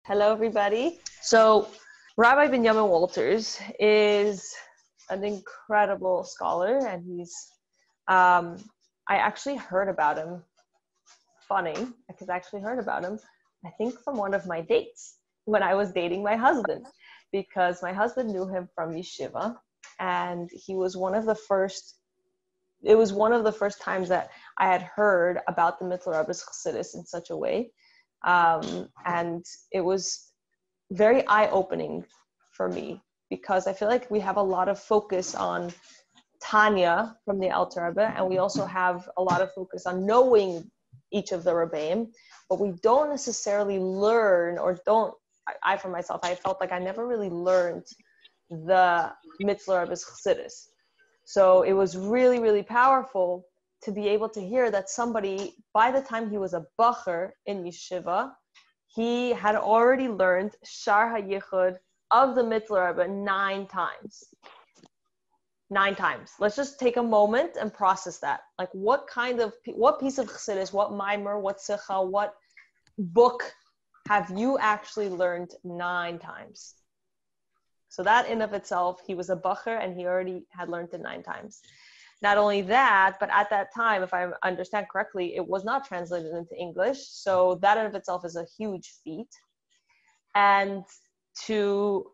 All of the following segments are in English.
Hello, everybody. So, Rabbi Benyamin Walters is an incredible scholar, and I actually heard about him. Funny, because I actually heard about him, I think from one of my dates when I was dating my husband, because my husband knew him from yeshiva, and he was one of the first. It was one of the first times that I had heard about the Mittler Rebbe's Chassidus in such a way. And it was very eye-opening for me because I feel like we have a lot of focus on Tanya from the Alter Rebbe, and we also have a lot of focus on knowing each of the Rebbeim, but we don't necessarily learn I for myself, I felt like I never really learned the Mittler Rebbe's Chassidus. So it was really, really powerful to be able to hear that somebody, by the time he was a bacher in yeshiva, he had already learned Shaar HaYichud of the Mittler Rebbe 9 times. 9 times. Let's just take a moment and process that. Like what piece of Chassidus, what mimer, what sicha, what book have you actually learned 9 times? So that in of itself, he was a bacher and he already had learned it 9 times. Not only that, but at that time, if I understand correctly, it was not translated into English. So that in of itself is a huge feat. And to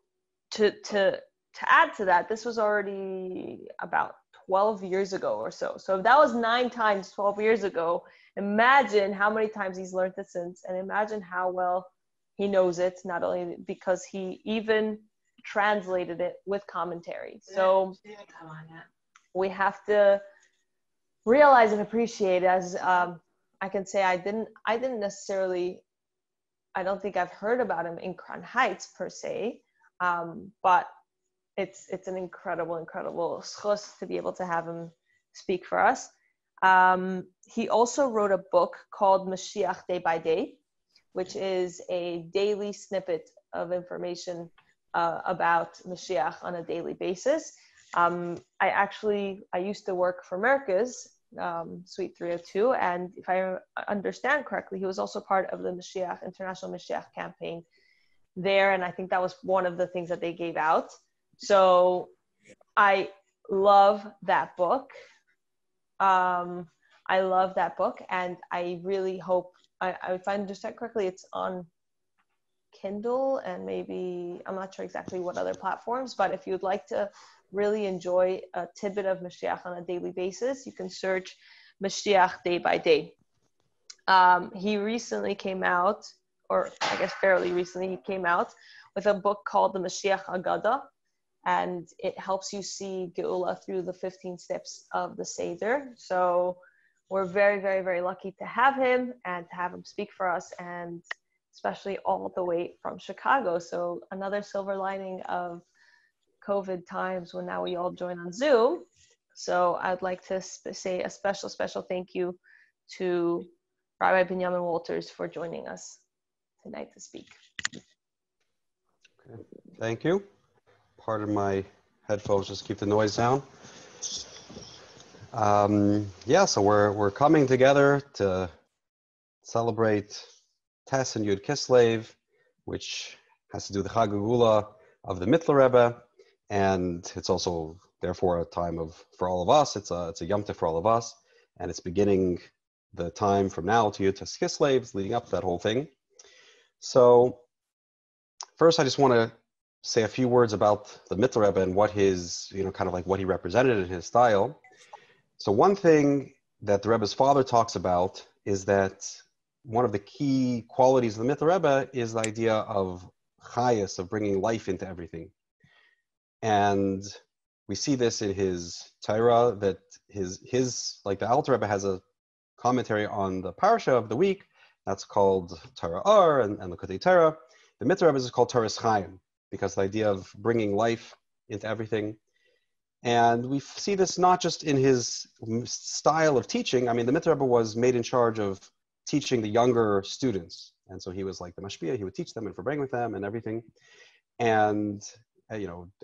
add to that, this was already about 12 years ago or so. So if that was 9 times 12 years ago, imagine how many times he's learned it since, and imagine how well he knows it, not only because he even translated it with commentary. So we have to realize and appreciate, as I can say, I don't think I've heard about him in Crown Heights per se, but it's an incredible schus to be able to have him speak for us. He also wrote a book called Mashiach Day by Day, which is a daily snippet of information about Mashiach on a daily basis. I used to work for Merkez, Suite 302, and if I understand correctly, he was also part of the International Mashiach campaign there, and I think that was one of the things that they gave out. So I love that book. And I really hope, if I understand correctly, it's on Kindle and maybe, I'm not sure exactly what other platforms, but if you'd like to really enjoy a tidbit of Mashiach on a daily basis, you can search Mashiach Day by Day. He recently came out, or I guess fairly recently, he came out with a book called The Mashiach Agada, and it helps you see Geula through the 15 steps of the Seder. So we're very, very, very lucky to have him and to have him speak for us, and especially all the way from Chicago. So another silver lining of COVID times when now we all join on Zoom. So I'd like to say a special thank you to Rabbi Benyamin Walters for joining us tonight to speak. Okay. Thank you. Pardon my headphones, just keep the noise down. So we're coming together to celebrate Tes and Kislev, which has to do with the Chag Geula of the Mittler Rebbe, and it's also therefore a time for all of us. It's a Yom Tov for all of us, and it's beginning the time from now to Tes Kislev, leading up to that whole thing. So first, I just want to say a few words about the Mittler Rebbe and what his, kind of like what he represented in his style. So one thing that the Rebbe's father talks about is that one of the key qualities of the Mittler Rebbe is the idea of chayas, of bringing life into everything. And we see this in his Torah, that his like the Alter Rebbe has a commentary on the parasha of the week that's called Torah Or and the Kutei Torah. The Mittler Rebbe is called Torah's Chaim, because the idea of bringing life into everything. And we see this not just in his style of teaching. I mean, the Mittler Rebbe was made in charge of teaching the younger students. And so he was like the mashpia, he would teach them and farbreng with them and everything. And,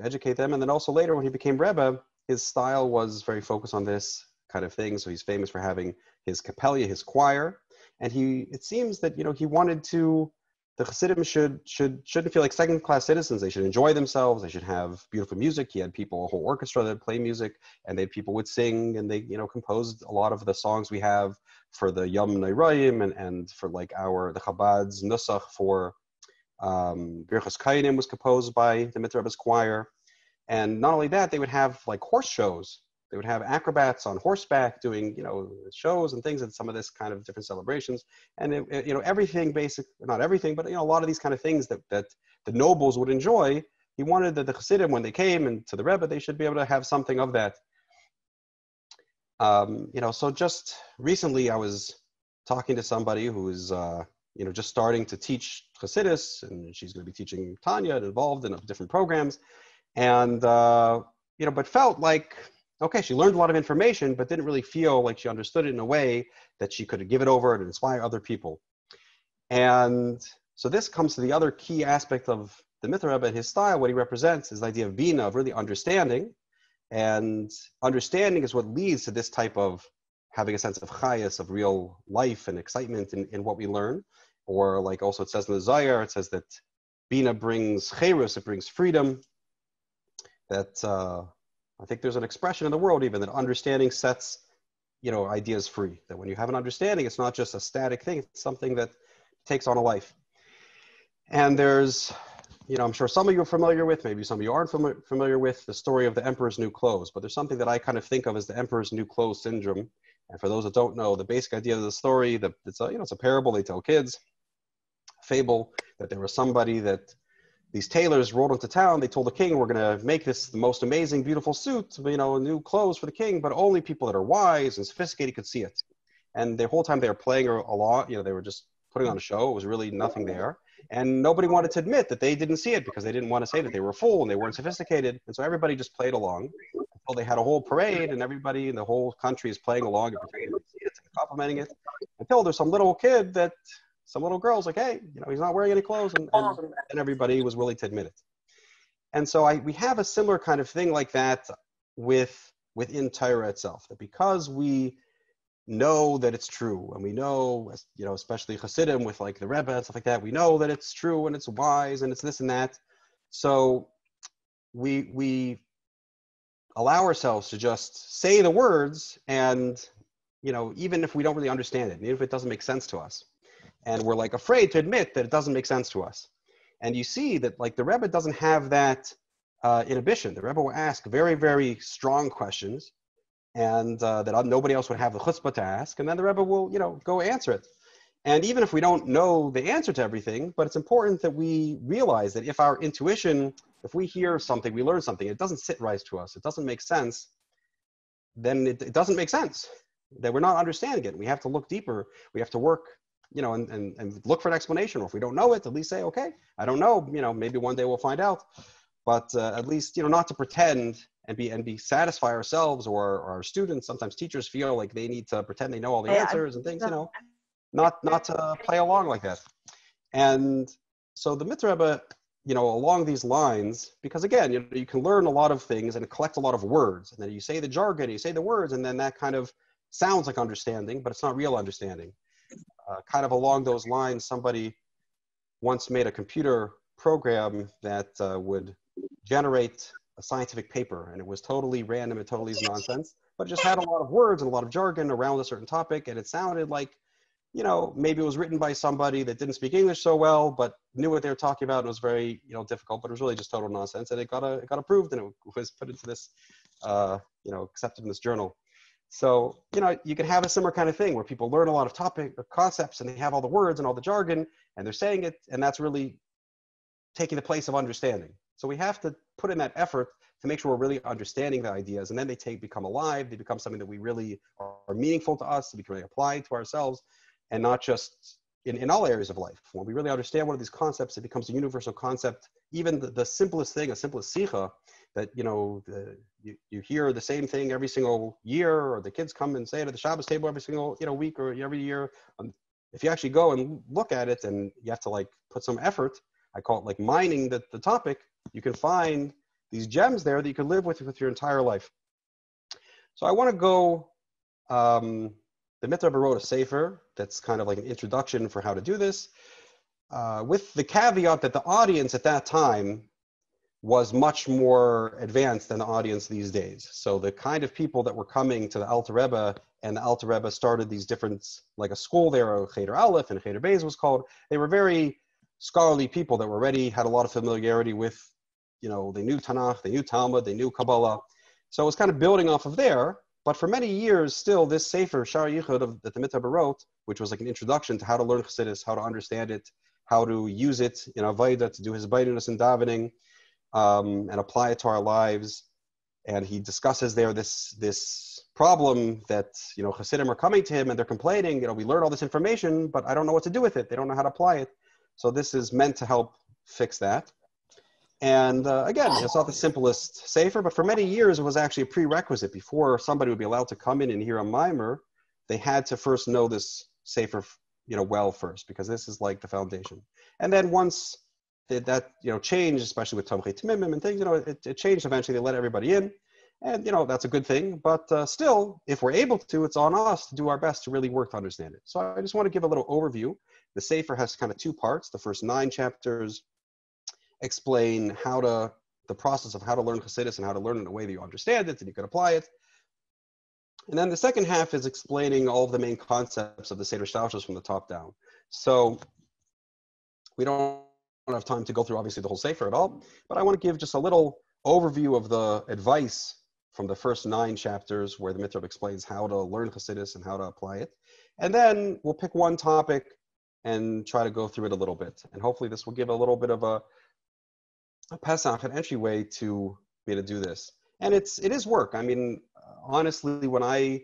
educate them. And then also later when he became Rebbe, his style was very focused on this kind of thing. So he's famous for having his kapella, his choir. And it seems that, he wanted to the Chassidim shouldn't feel like second-class citizens. They should enjoy themselves. They should have beautiful music. He had people, a whole orchestra that play music, and people would sing, and they, composed a lot of the songs we have for the Yom Noraim and for like the Chabad's Nusach for Birchas Kainim was composed by the Mitzvah Rebbe's choir. And not only that, they would have like horse shows. They would have acrobats on horseback doing, shows and things, and some of this kind of different celebrations. And, everything not everything, but, a lot of these kind of things that the nobles would enjoy. He wanted that the Chassidim, when they came and to the Rebbe, they should be able to have something of that. So just recently I was talking to somebody who is, just starting to teach Chassidus, and she's going to be teaching Tanya and involved in different programs. And, but felt like, okay, she learned a lot of information, but didn't really feel like she understood it in a way that she could give it over and inspire other people. And so this comes to the other key aspect of the Mitzvah Rebbe and his style. What he represents is the idea of bina, of really understanding. And understanding is what leads to this type of having a sense of chayas, of real life and excitement in what we learn. Or like also it says in the Zohar, it says that bina brings cherus, it brings freedom. That I think there's an expression in the world even that understanding sets, ideas free. That when you have an understanding, it's not just a static thing, it's something that takes on a life. And there's, I'm sure some of you are familiar with, maybe some of you aren't familiar with the story of the Emperor's New Clothes, but there's something that I kind of think of as the Emperor's New Clothes syndrome. And for those that don't know, the basic idea of the story, it's a parable they tell kids, a fable, that there was somebody that these tailors rode into town. They told the king, we're going to make this the most amazing, beautiful suit, new clothes for the king, but only people that are wise and sophisticated could see it. And the whole time they were playing along, they were just putting on a show. It was really nothing there. And nobody wanted to admit that they didn't see it because they didn't want to say that they were a fool and they weren't sophisticated. And so everybody just played along until they had a whole parade and everybody in the whole country is playing along and pretending to see it and complimenting it, until there's some little kid some little girl's like, hey, he's not wearing any clothes, and everybody was willing to admit it. And so we have a similar kind of thing like that within Torah itself, that because we know that it's true, and we know, especially Chassidim with like the Rebbe and stuff like that, we know that it's true and it's wise and it's this and that. So we allow ourselves to just say the words, and even if we don't really understand it, and even if it doesn't make sense to us, and we're like afraid to admit that it doesn't make sense to us. And you see that like the Rebbe doesn't have that inhibition. The Rebbe will ask very, very strong questions, and that nobody else would have the chutzpah to ask, and then the Rebbe will, go answer it. And even if we don't know the answer to everything, but it's important that we realize that if our intuition, if we hear something, we learn something, it doesn't sit right to us, it doesn't make sense, then it doesn't make sense. That we're not understanding it. We have to look deeper. We have to work, and look for an explanation. Or if we don't know it, at least say, okay, I don't know, maybe one day we'll find out. But at least, not to pretend and be satisfy ourselves or our students. Sometimes teachers feel like they need to pretend they know all the answers and things, not to play along like that. And so the Mitzvah Rebbe, along these lines, because again, you can learn a lot of things and collect a lot of words, and then you say the jargon, you say the words, and then that kind of sounds like understanding, but it's not real understanding. Kind of along those lines, somebody once made a computer program that would generate a scientific paper, and it was totally random and totally nonsense, but it just had a lot of words and a lot of jargon around a certain topic, and it sounded like, maybe it was written by somebody that didn't speak English so well, but knew what they were talking about, and it was very, difficult, but it was really just total nonsense, and it got approved, and it was put into this, accepted in this journal. So, you can have a similar kind of thing where people learn a lot of concepts, and they have all the words and all the jargon, and they're saying it, and that's really taking the place of understanding. So we have to put in that effort to make sure we're really understanding the ideas, and then they become alive, they become something that we really are meaningful to us, to be really applied to ourselves, and not just in all areas of life. When we really understand one of these concepts, it becomes a universal concept. Even the simplest thing, a simplest sikha, that you hear the same thing every single year, or the kids come and say it at the Shabbos table every single week or every year. If you actually go and look at it, and you have to like put some effort, I call it like mining the topic, you can find these gems there that you can live with your entire life. So I want to go, the Mitzvah Rebbe wrote a sefer that's kind of like an introduction for how to do this. with the caveat that the audience at that time was much more advanced than the audience these days. So the kind of people that were coming to the Alter Rebbe, and the Alter Rebbe started these different, like a school there, Cheder Aleph and Cheder Beis was called. They were very scholarly people that were already had a lot of familiarity with, they knew Tanakh, they knew Talmud, they knew Kabbalah. So it was kind of building off of there. But for many years, still, this Sefer, Shaar HaYichud, that the Mitzvah wrote, which was like an introduction to how to learn Chassidus, how to understand it, how to use it in Avodah, to do Hisbonenus and davening, and apply it to our lives. And he discusses there this problem that, Chassidim are coming to him and they're complaining, we learn all this information, but I don't know what to do with it. They don't know how to apply it. So this is meant to help fix that. And again, it's not the simplest sefer, but for many years it was actually a prerequisite. Before somebody would be allowed to come in and hear a mimer, they had to first know this sefer, well first, because this is like the foundation. And then once that changed, especially with Tomchei Tmimim and things, it changed eventually. They let everybody in, and that's a good thing. But still, if we're able to, it's on us to do our best to really work to understand it. So I just want to give a little overview. The sefer has kind of two parts. The first 9 chapters explain the process of how to learn Chassidus and how to learn it in a way that you understand it and you can apply it. And then the second half is explaining all of the main concepts of the Seder Shtalshus from the top down. So we don't have time to go through obviously the whole sefer at all, but I want to give just a little overview of the advice from the first 9 chapters where the Mitzvah explains how to learn Chassidus and how to apply it. And then we'll pick one topic and try to go through it a little bit. And hopefully this will give a little bit of a Pesach, an entryway to be able to do this. And it is work. I mean, honestly, when I,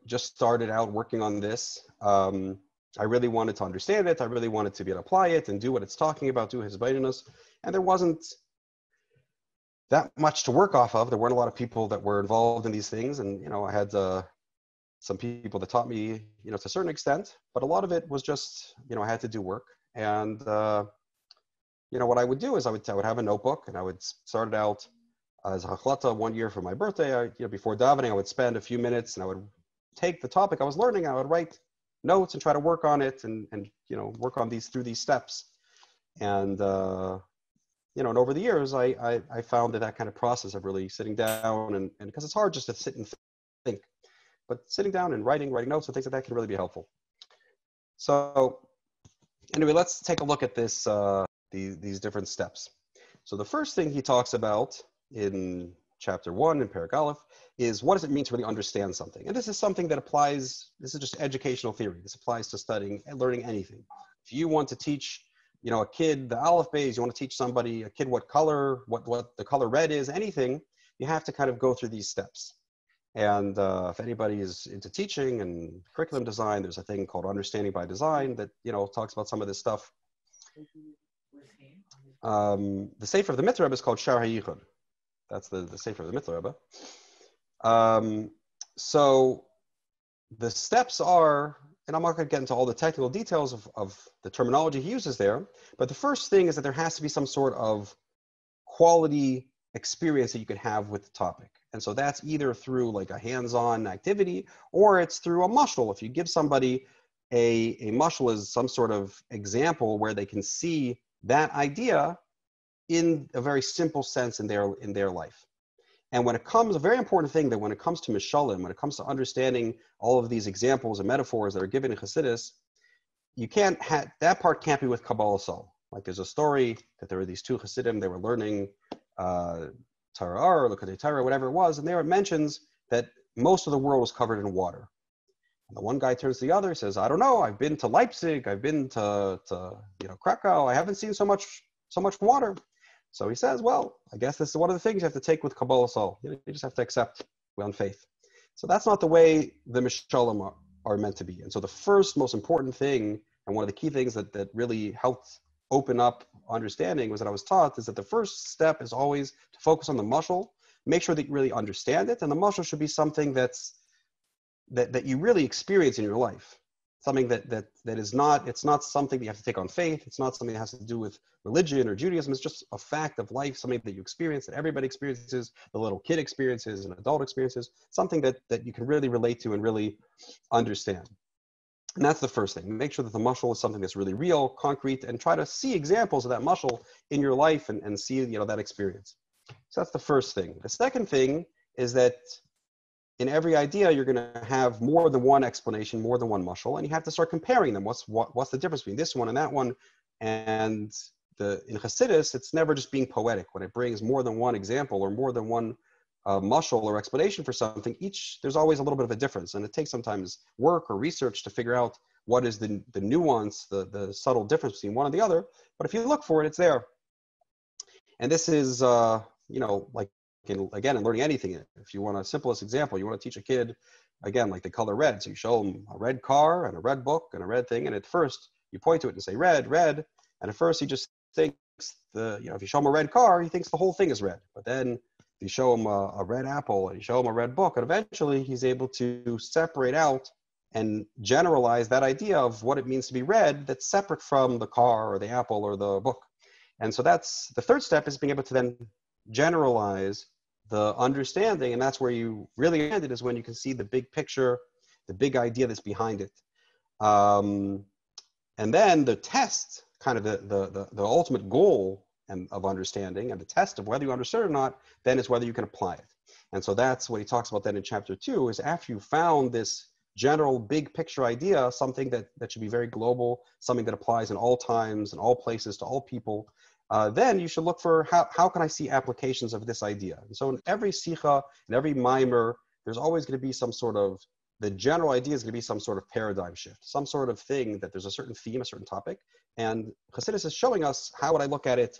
just started out working on this, I really wanted to understand it. I really wanted to be able to apply it and do what it's talking about, do Hisbonenus. And there wasn't that much to work off of. There weren't a lot of people that were involved in these things. And, I had some people that taught me, to a certain extent, but a lot of it was just, I had to do work. And, what I would do is I would have a notebook and I would start it out as a hachlata one year for my birthday. Before davening, I would spend a few minutes and I would take the topic I was learning. I would write notes and try to work on it and work on through these steps. And, and over the years, I found that kind of process of really sitting down and because it's hard just to sit and think, but sitting down and writing notes and things like that can really be helpful. So anyway, let's take a look at this, these different steps. So the first thing he talks about in chapter 1 in Perek Aleph is what does it mean to really understand something? And this is something that applies, this is just educational theory. This applies to studying and learning anything. If you want to teach, a kid the Aleph Beis, you want to teach a kid what color, what the color red is, anything, you have to kind of go through these steps. And if anybody is into teaching and curriculum design, there's a thing called Understanding by Design that, talks about some of this stuff. The Sefer of the Mitzvah is called Shaar HaYichud. That's the Sefer of the Mitzvah. So the steps are, and I'm not going to get into all the technical details of the terminology he uses there, but the first thing is that there has to be some sort of quality experience that you could have with the topic. And so that's either through like a hands-on activity or it's through a mashal. If you give somebody a mashal is some sort of example where they can see that idea in a very simple sense in their life. And when it comes, a very important thing that when it comes to mishalim, when it comes to understanding all of these examples and metaphors that are given in Chassidus, that part can't be with Kabbalah Soul. Like there's a story that there were these 2 Chassidim, they were learning Torah or Lekutei Torah, whatever it was, and there it mentions that most of the world was covered in water. And the one guy turns to the other, says, I don't know, I've been to Leipzig, I've been to Krakow, I haven't seen so much water. So he says, well, I guess this is one of the things you have to take with Kabbalah Soul. You just have to accept on faith. So that's not the way the Mishalim are meant to be. And so the first most important thing, and one of the key things that really helped open up understanding was that I was taught is that the first step is always to focus on the mashal, make sure that you really understand it. And the mashal should be something that you really experience in your life. Something that is not, it's not something that you have to take on faith. It's not something that has to do with religion or Judaism. It's just a fact of life, something that you experience, that everybody experiences, the little kid experiences, and adult experiences, something that you can really relate to and really understand. And that's the first thing. Make sure that the mashal is something that's really real, concrete, and try to see examples of that mashal in your life and see, that experience. So that's the first thing. The second thing is that in every idea, you're going to have more than one explanation, more than one mashal, and you have to start comparing them. What's the difference between this one and that one? And in Chassidus, it's never just being poetic. When it brings more than one example or more than one mashal or explanation for something, there's always a little bit of a difference, and it takes sometimes work or research to figure out what is the nuance, the subtle difference between one and the other. But if you look for it, it's there. And this is, like in learning anything. If you want a simplest example, you want to teach a kid, again, like the color red. So you show them a red car and a red book and a red thing, and at first you point to it and say red, red, and at first he just thinks if you show him a red car, he thinks the whole thing is red. But then you show him a red apple and you show him a red book, and eventually he's able to separate out and generalize that idea of what it means to be red that's separate from the car or the apple or the book. And so that's the third step, is being able to then generalize the understanding, and that's where you really end it, is when you can see the big picture, the big idea that's behind it. And then the test, kind of the ultimate goal of understanding, and the test of whether you understood it or not, then is whether you can apply it. And so that's what he talks about then in chapter 2, is after you found this general big picture idea, something that should be very global, something that applies in all times and all places to all people, then you should look for how can I see applications of this idea. And so in every sikha, in every mimer, there's always going to be some sort of, the general idea is going to be some sort of paradigm shift, some sort of thing that there's a certain theme, a certain topic. And Chassidus is showing us how would I look at it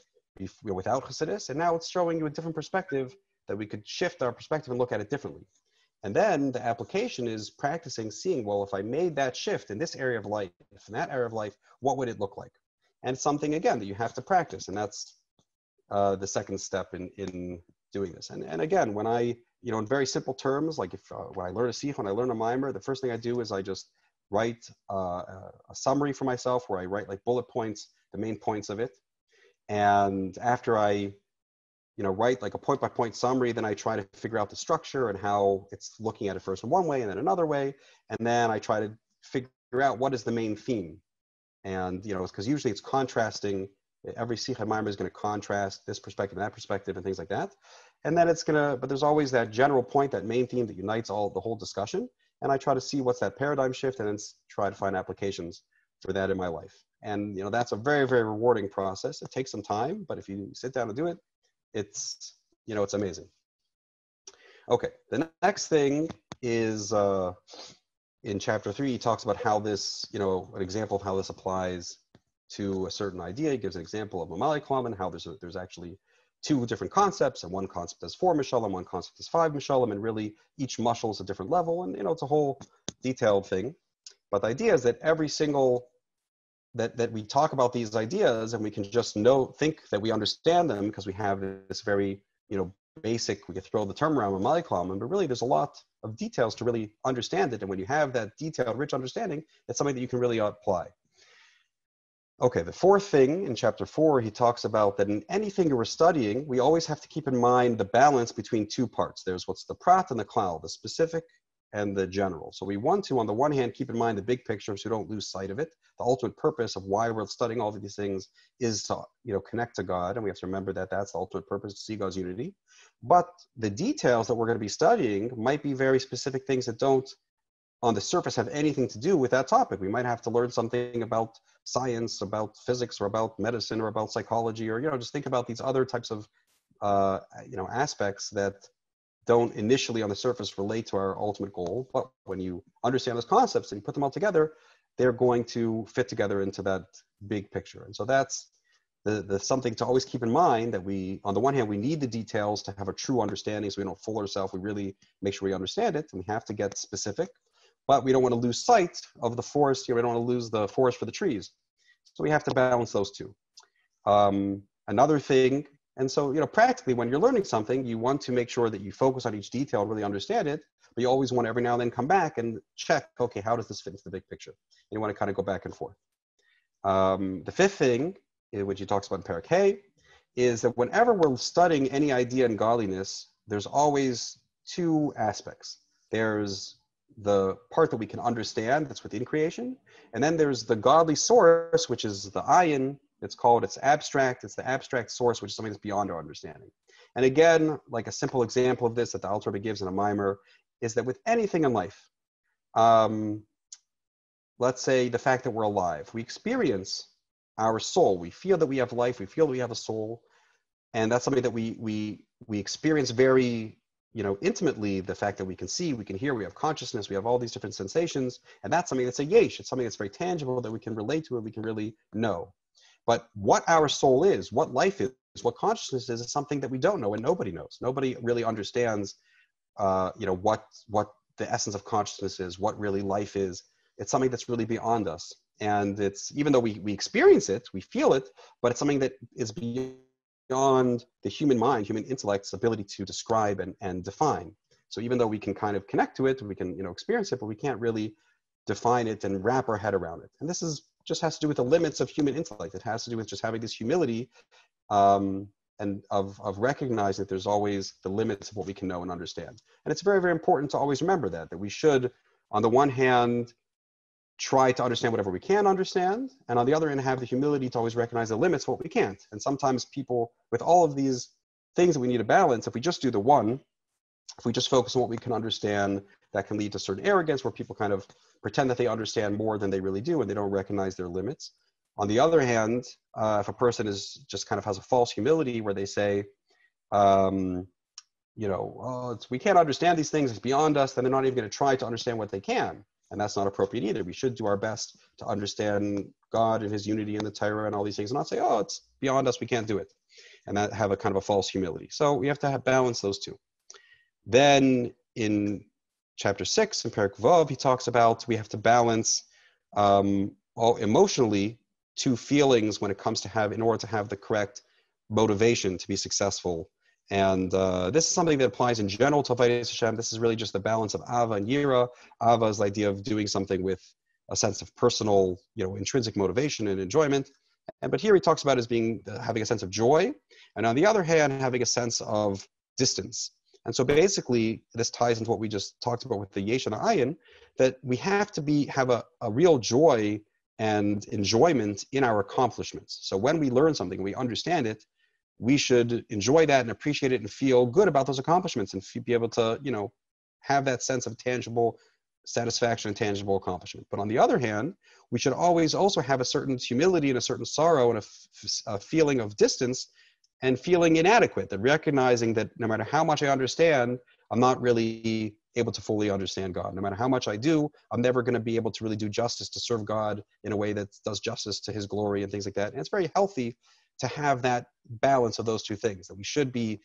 without Chassidus, and now it's showing you a different perspective, that we could shift our perspective and look at it differently. And then the application is practicing, seeing, well, if I made that shift in this area of life, in that area of life, what would it look like? And something, again, that you have to practice. And that's the second step in doing this. And again, when I, in very simple terms, like when I learn a sikh, when I learn a mimer, the first thing I do is I just write a summary for myself, where I write like bullet points, the main points of it. And after I, write like a point-by-point summary, then I try to figure out the structure and how it's looking at it first in one way and then another way. And then I try to figure out what is the main theme. And, because usually it's contrasting. Every sikh and mimer is going to contrast this perspective and that perspective and things like that. And then but there's always that general point, that main theme that unites the whole discussion. And I try to see what's that paradigm shift, and then try to find applications for that in my life. And, that's a very, very rewarding process. It takes some time, but if you sit down and do it, it's amazing. Okay, the next thing is in chapter 3, he talks about how this, an example of how this applies to a certain idea. He gives an example of Mamali Klam, and how there's actually two different concepts, and one concept has 4 mishalim, one concept has 5 mishalim, and really each mashal is a different level, and it's a whole detailed thing. But the idea is that every single that we talk about these ideas, and we can just think that we understand them because we have this very, basic, we could throw the term around Mamali Klam, but really there's a lot of details to really understand it. And when you have that detailed, rich understanding, it's something that you can really apply. Okay, the fourth thing in chapter 4, he talks about that in anything we're studying, we always have to keep in mind the balance between two parts. There's what's the prat and the klal, the specific and the general. So we want to, on the one hand, keep in mind the big picture so we don't lose sight of it. The ultimate purpose of why we're studying all of these things is to, connect to God. And we have to remember that that's the ultimate purpose, to see God's unity. But the details that we're going to be studying might be very specific things that don't, on the surface, have anything to do with that topic. We might have to learn something about science, about physics, or about medicine, or about psychology, or, just think about these other types of, aspects that don't initially on the surface relate to our ultimate goal. But when you understand those concepts and you put them all together, they're going to fit together into that big picture. And so that's the something to always keep in mind, that we, on the one hand, we need the details to have a true understanding so we don't fool ourselves. We really make sure we understand it, and we have to get specific. But we don't want to lose sight of the forest. We don't want to lose the forest for the trees. So we have to balance those two. Another thing, and so, practically when you're learning something, you want to make sure that you focus on each detail and really understand it, but you always want to every now and then come back and check, okay, how does this fit into the big picture? And you want to kind of go back and forth. The fifth thing, which he talks about in Parak Hey, is that whenever we're studying any idea in godliness, there's always two aspects. There's the part that we can understand that's within creation. And then there's the godly source, which is the ayin. It's abstract. It's the abstract source, which is something that's beyond our understanding. And again, like a simple example of this that the Alter Rebbe gives in a mimer is that with anything in life, let's say the fact that we're alive, we experience our soul. We feel that we have life. We feel that we have a soul. And that's something that we experience very, intimately, the fact that we can see, we can hear, we have consciousness, we have all these different sensations. And that's something that's a yesh. It's something that's very tangible that we can relate to and we can really know. But what our soul is, what life is, what consciousness is something that we don't know and nobody knows. Nobody really understands, what the essence of consciousness is, what really life is. It's something that's really beyond us. And it's, even though we experience it, we feel it, but it's something that is beyond the human mind, human intellect's ability to describe and define. So even though we can kind of connect to it, we can, experience it, but we can't really define it and wrap our head around it. And this just has to do with the limits of human intellect. It has to do with just having this humility and of recognizing that there's always the limits of what we can know and understand. And it's very, very important to always remember that we should, on the one hand, try to understand whatever we can understand, and on the other hand, have the humility to always recognize the limits of what we can't. And sometimes people, with all of these things that we need to balance, if we just do the one, if we just focus on what we can understand, that can lead to certain arrogance where people kind of pretend that they understand more than they really do and they don't recognize their limits. On the other hand, if a person is just kind of has a false humility where they say, we can't understand these things, it's beyond us, then they're not even going to try to understand what they can. And that's not appropriate either. We should do our best to understand God and his unity in the Torah and all these things, and not say, oh, it's beyond us, we can't do it. And that have a kind of a false humility. So we have to balance those two. Then in chapter 6, in Perek Vav, he talks about we have to balance all emotionally two feelings when it comes to in order to have the correct motivation to be successful. And this is something that applies in general to Avodas Hashem. This is really just the balance of Ava and Yira. Ava is the idea of doing something with a sense of personal, intrinsic motivation and enjoyment. But here he talks about as having a sense of joy, and on the other hand, having a sense of distance. And so basically, this ties into what we just talked about with the Yesh and the Ayin, that we have to have a real joy and enjoyment in our accomplishments. So when we learn something, we understand it, we should enjoy that and appreciate it and feel good about those accomplishments and be able to, have that sense of tangible satisfaction and tangible accomplishment. But on the other hand, we should always also have a certain humility and a certain sorrow and a feeling of distance and feeling inadequate, that recognizing that no matter how much I understand, I'm not really able to fully understand God. No matter how much I do, I'm never going to be able to really do justice to serve God in a way that does justice to his glory and things like that. And it's very healthy to have that balance of those two things, that we should be,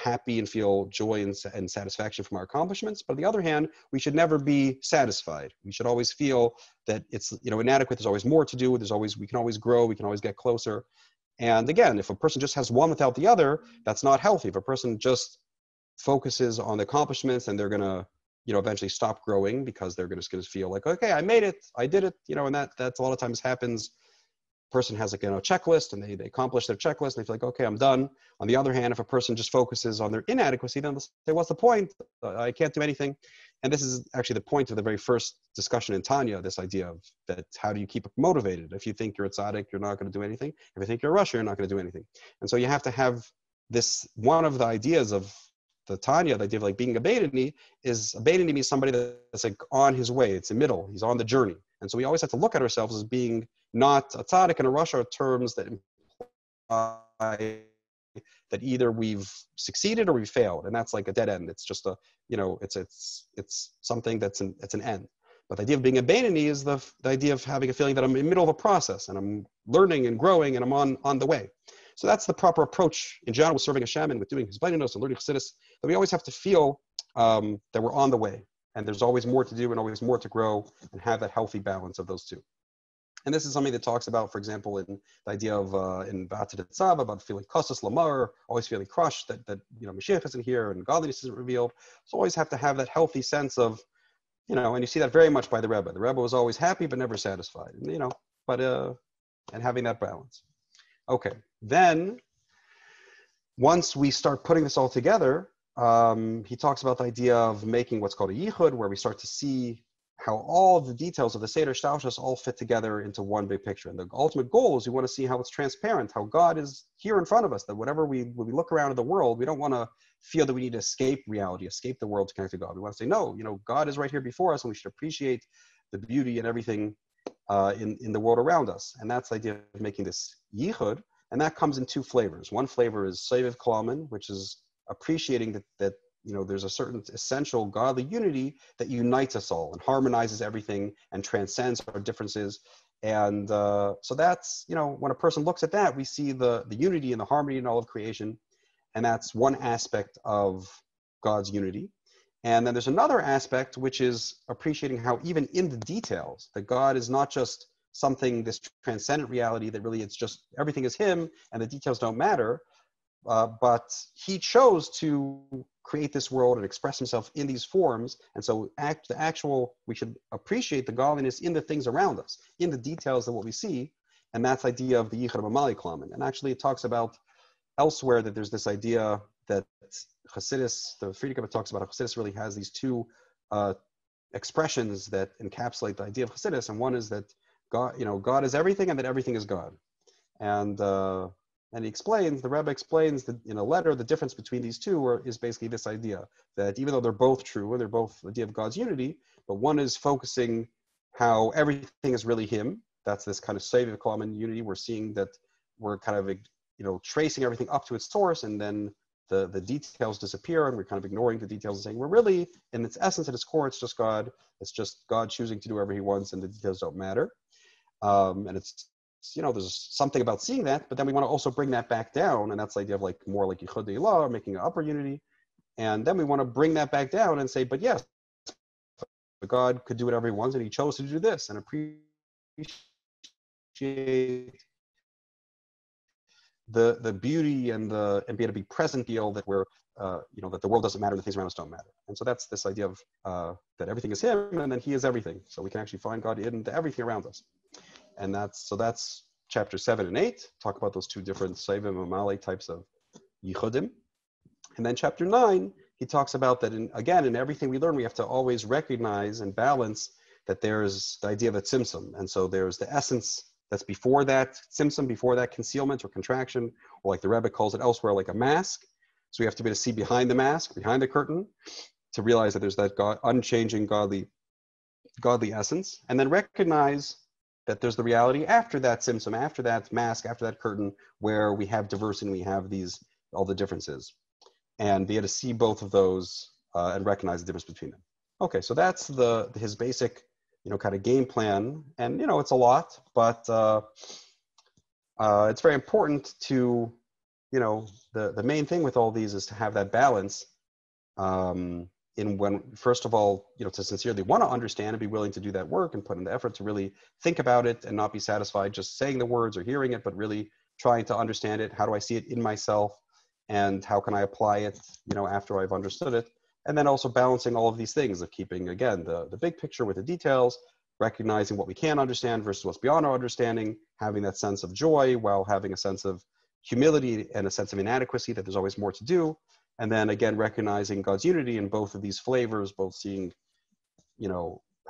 happy and feel joy and satisfaction from our accomplishments. But on the other hand, we should never be satisfied. We should always feel that it's, inadequate. There's always more to do. We can always grow. We can always get closer. And again, if a person just has one without the other, that's not healthy. If a person just focuses on the accomplishments and they're going to, eventually stop growing because they're just going to feel like, okay, I made it, I did it, and that's a lot of times happens. Person has a checklist and they accomplish their checklist and they feel like, okay, I'm done. On the other hand, if a person just focuses on their inadequacy, then they'll say, what's the point? I can't do anything. And this is actually the point of the very first discussion in Tanya, this idea of that, how do you keep motivated? If you think you're a tzaddik, you're not going to do anything. If you think you're a Russia, you're not going to do anything. And so you have to have this, one of the ideas of the Tanya, the idea of like being a Beinoni means somebody that's like on his way. It's a middle. He's on the journey. And so we always have to look at ourselves as being not a tzaddik and a Russia are terms that imply that either we've succeeded or we've failed, and that's like a dead end. It's just it's something that's an end. But the idea of being a Beinoni is the idea of having a feeling that I'm in the middle of a process and I'm learning and growing and I'm on the way. So that's the proper approach in general with serving Hashem and with doing Hisbonenus and learning Chassidus, that we always have to feel that we're on the way and there's always more to do and always more to grow and have that healthy balance of those two. And this is something that talks about, for example, in the idea of in Ba'atid Tzav, about feeling kasas lamar, always feeling crushed that Mashiach isn't here and godliness isn't revealed. So always have to have that healthy sense of, and you see that very much by the Rebbe. The Rebbe was always happy but never satisfied, and having that balance. Okay, then once we start putting this all together, he talks about the idea of making what's called a yichud, where we start to see how all the details of the Seder Shtalshus all fit together into one big picture. And the ultimate goal is we want to see how it's transparent, how God is here in front of us, that when we look around in the world, we don't want to feel that we need to escape reality, escape the world to connect to God. We want to say, no, God is right here before us, and we should appreciate the beauty and everything in the world around us. And that's the idea of making this yichud. And that comes in two flavors. One flavor is Sovev Klamen, which is appreciating that there's a certain essential godly unity that unites us all and harmonizes everything and transcends our differences. And so that's, when a person looks at that, we see the unity and the harmony in all of creation. And that's one aspect of God's unity. And then there's another aspect, which is appreciating how even in the details, that God is not just something, this transcendent reality that really it's just everything is him and the details don't matter. But he chose to create this world and express himself in these forms. And so we should appreciate the godliness in the things around us, in the details of what we see. And that's the idea of the Yichud Mamali Klamen. And actually it talks about elsewhere that there's this idea that Chassidus, the Friedrich talks about how Chassidus really has these two expressions that encapsulate the idea of Chassidus. And one is that God is everything and that everything is God. And he explains, the Rebbe explains that in a letter, the difference between these two is basically this idea that even though they're both true and they're both the idea of God's unity, but one is focusing how everything is really him. That's this kind of Sovev Klamen unity. We're seeing that we're kind of, tracing everything up to its source, and then the details disappear and we're kind of ignoring the details and saying we're really, in its essence, at its core, it's just God. It's just God choosing to do whatever he wants and the details don't matter. And it's, there's something about seeing that, but then we want to also bring that back down, and that's the idea of more like Yichud Deilah, or making an upper unity. And then we want to bring that back down and say, but yes, God could do whatever he wants, and he chose to do this, and appreciate the beauty and be able to be present, feel that we're, that the world doesn't matter, the things around us don't matter. And so that's this idea of that everything is him, and then he is everything. So we can actually find God in everything around us. And that's chapter 7 and 8, talk about those two different Sovev and Mamali types of Yichudim. And then chapter 9, he talks about that, in everything we learn, we have to always recognize and balance that there's the idea of a tzimtzum. And so there's the essence that's before that tzimtzum, before that concealment or contraction, or like the Rebbe calls it elsewhere, like a mask. So we have to be able to see behind the mask, behind the curtain, to realize that there's that unchanging godly essence, and then recognize that there's the reality after that tzimtzum, after that mask, after that curtain, where we have diversity, we have all the differences, and be able to see both of those and recognize the difference between them. Okay, so that's his basic, kind of game plan, and it's a lot, but it's very important to, the main thing with all these is to have that balance. First of all, to sincerely want to understand and be willing to do that work and put in the effort to really think about it and not be satisfied just saying the words or hearing it, but really trying to understand it. How do I see it in myself, and how can I apply it, after I've understood it? And then also balancing all of these things of keeping, again, the big picture with the details, recognizing what we can understand versus what's beyond our understanding, having that sense of joy while having a sense of humility and a sense of inadequacy, that there's always more to do. And then again, recognizing God's unity in both of these flavors, both seeing,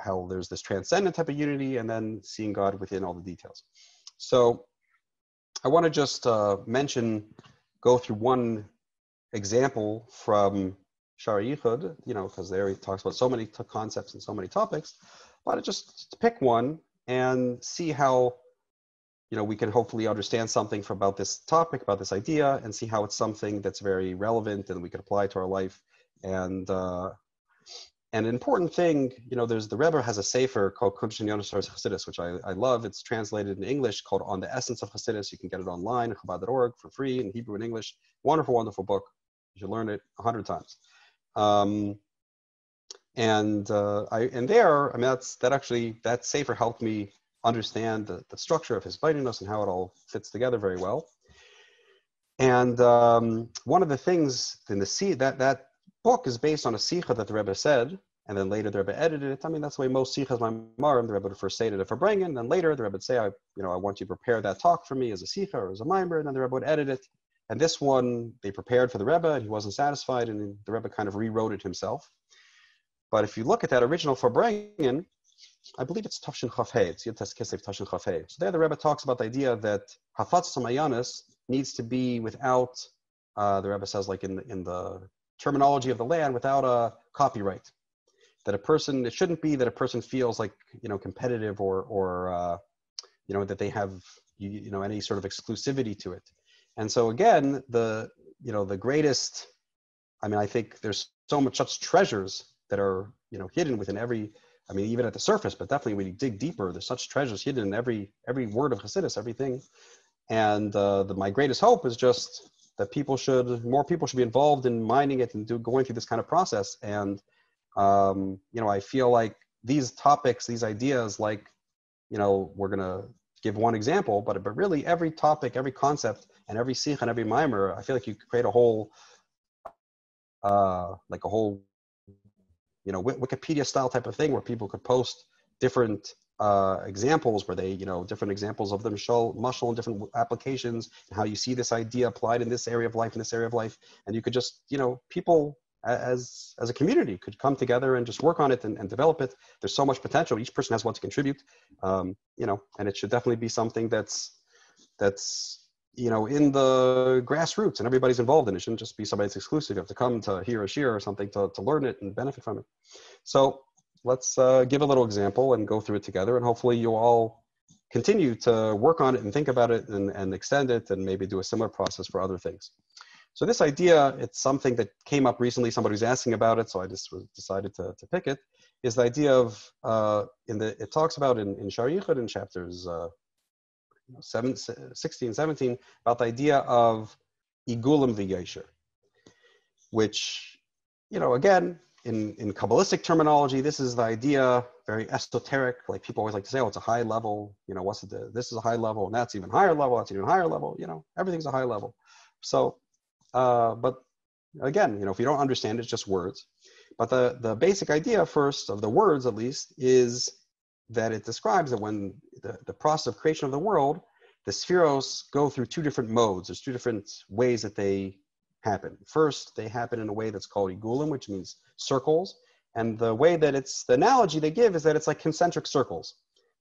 how there's this transcendent type of unity, and then seeing God within all the details. So I want to just go through one example from Shaar HaYichud, because there he talks about so many concepts and so many topics. I want to just pick one and see how, we can hopefully understand something about this topic, about this idea, and see how it's something that's very relevant and we can apply to our life. And an important thing, the Rebbe has a sefer called Kunsh and Yonasor's Chassidus, which I love. It's translated in English called On the Essence of Chassidus. You can get it online at Chabad.org for free in Hebrew and English. Wonderful, wonderful book. You should learn it 100 times. That sefer helped me understand the structure of Hisbonenus and how it all fits together very well. And one of the things in that book is based on a sikha that the Rebbe said, and then later the Rebbe edited it. I mean, that's the way most sikhas, my marim, the Rebbe would first say it at Farbrengen, and then later the Rebbe would say, I want you to prepare that talk for me as a sikha or as a mimer, and then the Rebbe would edit it, And this one, they prepared for the Rebbe, and he wasn't satisfied, and the Rebbe kind of rewrote it himself. But if you look at that original Farbrengen, I believe it's Tavshin Chaf Hey, it's Tes Kislev Tavshin Chaf Hey. So there the Rebbe talks about the idea that Hafatz Samayanis needs to be without, the Rebbe says, like in the terminology of the land, without a copyright. That a person, it shouldn't be that a person feels like, competitive or that they have, any sort of exclusivity to it. And so again, the greatest, I think there's such treasures that are, hidden within every, even at the surface, but definitely when you dig deeper, there's such treasures hidden in every word of Chassidus, everything. And my greatest hope is just that more people should be involved in mining it and going through this kind of process. And, I feel like these topics, these ideas, like, we're going to give one example, but really every topic, every concept, and every sikh and every mimer, I feel like you could create a whole, Wikipedia style type of thing where people could post different examples where they, different examples of them show mushal in different applications and how you see this idea applied in this area of life, and you could just, people as a community could come together and just work on it and develop it. There's so much potential. Each person has what to contribute, and it should definitely be something that's in the grassroots and everybody's involved in it. It shouldn't just be somebody that's exclusive. You have to come to hear a shir or something to learn it and benefit from it. So let's give a little example and go through it together, and hopefully you all continue to work on it and think about it and extend it and maybe do a similar process for other things. So this idea, it's something that came up recently. Somebody was asking about it, so I just decided to pick it, is the idea of, it talks about in Shaar HaYichud in chapters 16, 17, about the idea of igulim v'yesher, which, again, in Kabbalistic terminology, this is the idea, very esoteric, like people always like to say, it's a high level, this is a high level, and that's even higher level, that's even higher level, everything's a high level. So, but again, if you don't understand it, it's just words. But the basic idea first of the words, at least, is that it describes that when the process of creation of the world, the spheros go through two different modes. There's two different ways that they happen. First, they happen in a way that's called igulim, which means circles. And the way that the analogy they give is that it's like concentric circles.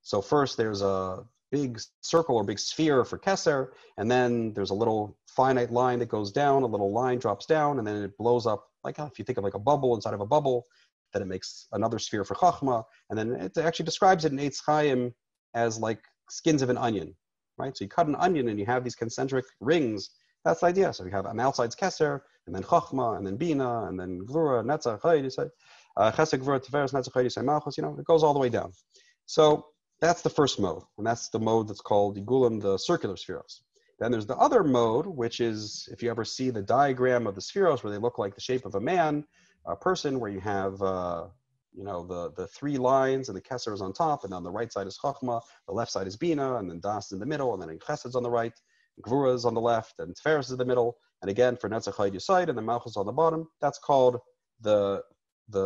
So first there's a big circle or big sphere for Keser, and then there's a little finite line that goes down, a little line drops down, and then it blows up, like if you think of like a bubble inside of a bubble, then it makes another sphere for Chachma, and then it actually describes it in Eitz Chaim as like skins of an onion, right? So you cut an onion and you have these concentric rings. That's the idea. So you have an outside's Keser, and then Chachma, and then Bina, and then Gvura, Netzach, Chassidus, Chesed, Gvura, Tiferes, Netzach, Chassidus, Malchus, it goes all the way down. So that's the first mode, and that's the mode that's called Igulim, the circular spheros. Then there's the other mode, which is, if you ever see the diagram of the spheros where they look like the shape of a man, a person, where you have, the three lines, and the Keser is on top, and on the right side is Chachma, the left side is Bina, and then Das in the middle, and then Chesed's on the right, Gvura is on the left, and Tiferes is in the middle, and again, for Netzach Chayid side, and then Malchus on the bottom. That's called the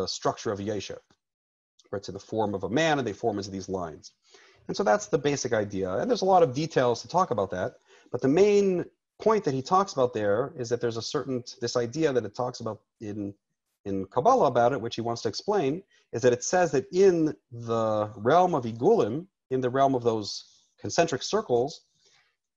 structure of Ayesha, where it's in the form of a man, and they form into these lines. And so that's the basic idea. And there's a lot of details to talk about that. But the main point that he talks about there is that there's this idea that it talks about in Kabbalah about it, which he wants to explain, is that it says that in the realm of Igulim, in the realm of those concentric circles,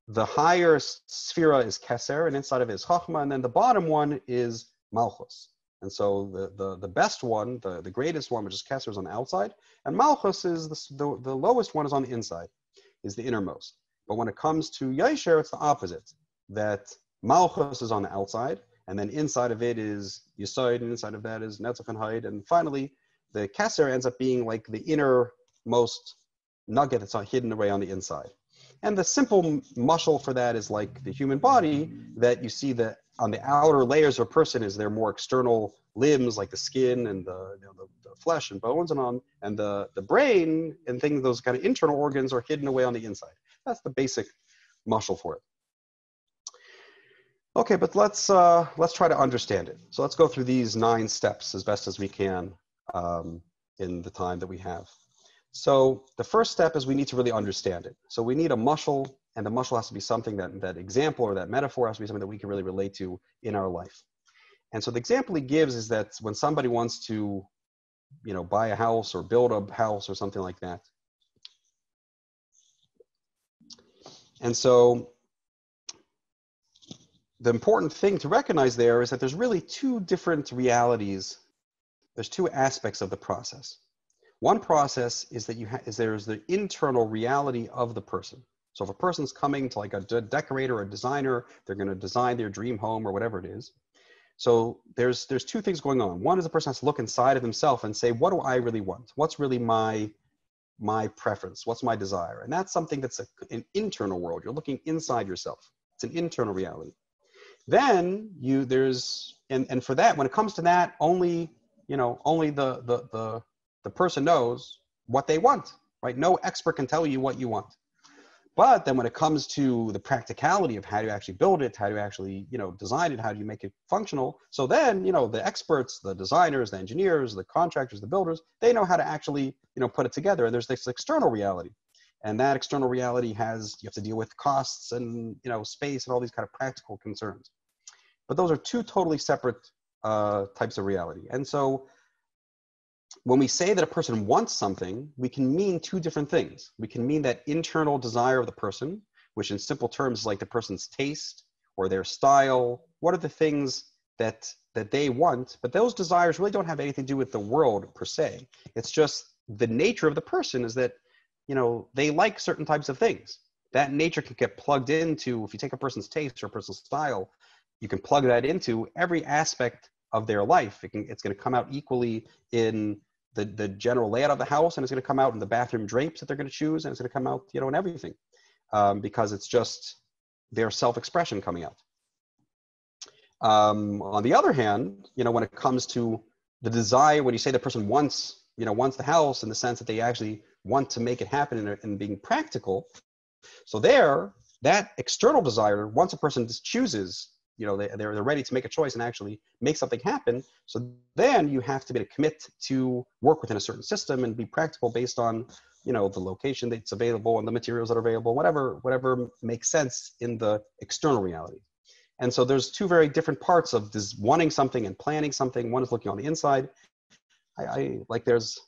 the higher sphera is Keser, and inside of it is Chachma, and then the bottom one is Malchus. And so the best one, the greatest one, which is Keser, is on the outside, and Malchus is the lowest one is on the inside, is the innermost. But when it comes to Yesher, it's the opposite, that Malchus is on the outside, and then inside of it is Yesod, and inside of that is Netzach and Haid, and finally, the Keser ends up being like the innermost nugget that's not hidden away on the inside. And the simple mushal for that is like the human body, that you see that on the outer layers of a person is their more external limbs, like the skin and the flesh and bones, and the brain and things, those kind of internal organs are hidden away on the inside. That's the basic mushal for it. Okay, but let's try to understand it. So let's go through these 9 steps as best as we can in the time that we have. So the first step is we need to really understand it. So we need a mushal and the mashal has to be something that example or that metaphor has to be something that we can really relate to in our life. And so the example he gives is that when somebody wants to, buy a house or build a house or something like that. And so the important thing to recognize there is that there's really two different realities. There's two aspects of the process. One process is that there's the internal reality of the person. So if a person's coming to like a decorator or a designer, they're going to design their dream home or whatever it is. So there's two things going on. One is the person has to look inside of himself and say, what do I really want? What's really my preference? What's my desire? And that's something that's an internal world. You're looking inside yourself. It's an internal reality. Then and for that, when it comes to that, only the person knows what they want, right? No expert can tell you what you want. But then when it comes to the practicality of how to actually build it, how to actually, design it, how do you make it functional? So then, the experts, the designers, the engineers, the contractors, the builders, they know how to actually, put it together. And there's this external reality. And that external reality you have to deal with costs and, space and all these kind of practical concerns. But those are two totally separate types of reality. And so when we say that a person wants something, we can mean two different things. We can mean that internal desire of the person, which in simple terms is like the person's taste or their style. What are the things that they want? But those desires really don't have anything to do with the world per se. It's just the nature of the person is that, they like certain types of things. That nature can get plugged into, if you take a person's taste or a person's style, you can plug that into every aspect of their life. It's going to come out equally in the general layout of the house, and it's going to come out in the bathroom drapes that they're going to choose, and it's going to come out, in everything, because it's just their self-expression coming out. On the other hand, when it comes to the desire, when you say the person wants the house in the sense that they actually want to make it happen and being practical, so that external desire, once a person just chooses, they're ready to make a choice and actually make something happen. So then you have to be able to commit to work within a certain system and be practical based on, the location that's available and the materials that are available, whatever makes sense in the external reality. And so there's two very different parts of this wanting something and planning something. One is looking on the inside. There's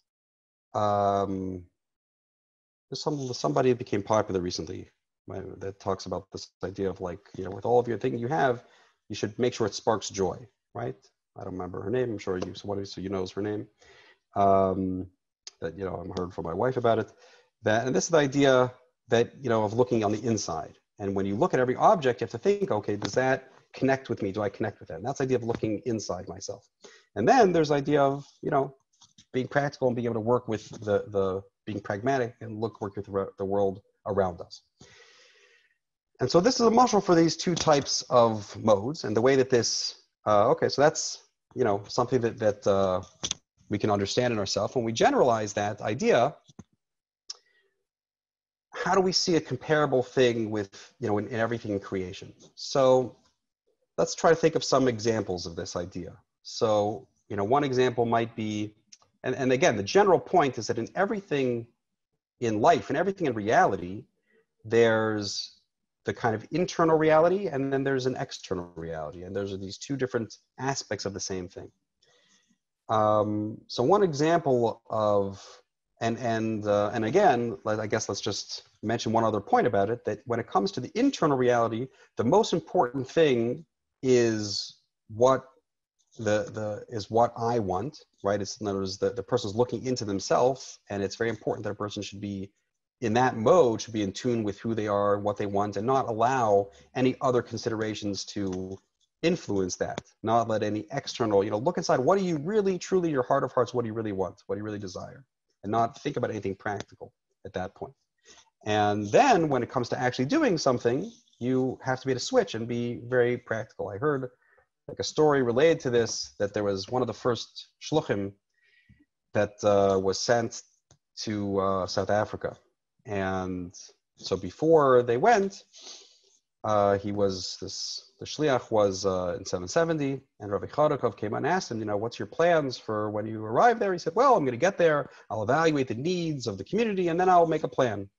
somebody that became popular recently that talks about this idea of with all of your thing you have, you should make sure it sparks joy, right? I don't remember her name. I'm sure somebody knows her name. I've heard from my wife about it. And this is the idea that, of looking on the inside. And when you look at every object, you have to think, okay, does that connect with me? Do I connect with that? And that's the idea of looking inside myself. And then there's the idea of, being practical and being able to work with the being pragmatic and work with the world around us. And so this is a mashal for these two types of modes, and the way that this, so that's, something that we can understand in ourselves. When we generalize that idea, how do we see a comparable thing with, in everything in creation? So let's try to think of some examples of this idea. So, one example might be, and again, the general point is that in everything in life and everything in reality, there's the kind of internal reality, and then there's an external reality, and those are these two different aspects of the same thing. So one example of, and again, I guess let's just mention one other point about it, that when it comes to the internal reality, the most important thing is what what I want, right? It's in other words, the person's looking into themselves, and it's very important that a person should be in that mode, should be in tune with who they are, what they want, and not allow any other considerations to influence that. Not let any external, look inside. What do you really, truly, your heart of hearts, what do you really want? What do you really desire? And not think about anything practical at that point. And then when it comes to actually doing something, you have to be able to switch and be very practical. I heard a story related to this, that there was one of the first shluchim that was sent to South Africa. And so before they went, the shliach was in 770, and Rabbi Chodakov came and asked him, what's your plans for when you arrive there? He said, well, I'm going to get there, I'll evaluate the needs of the community, and then I'll make a plan.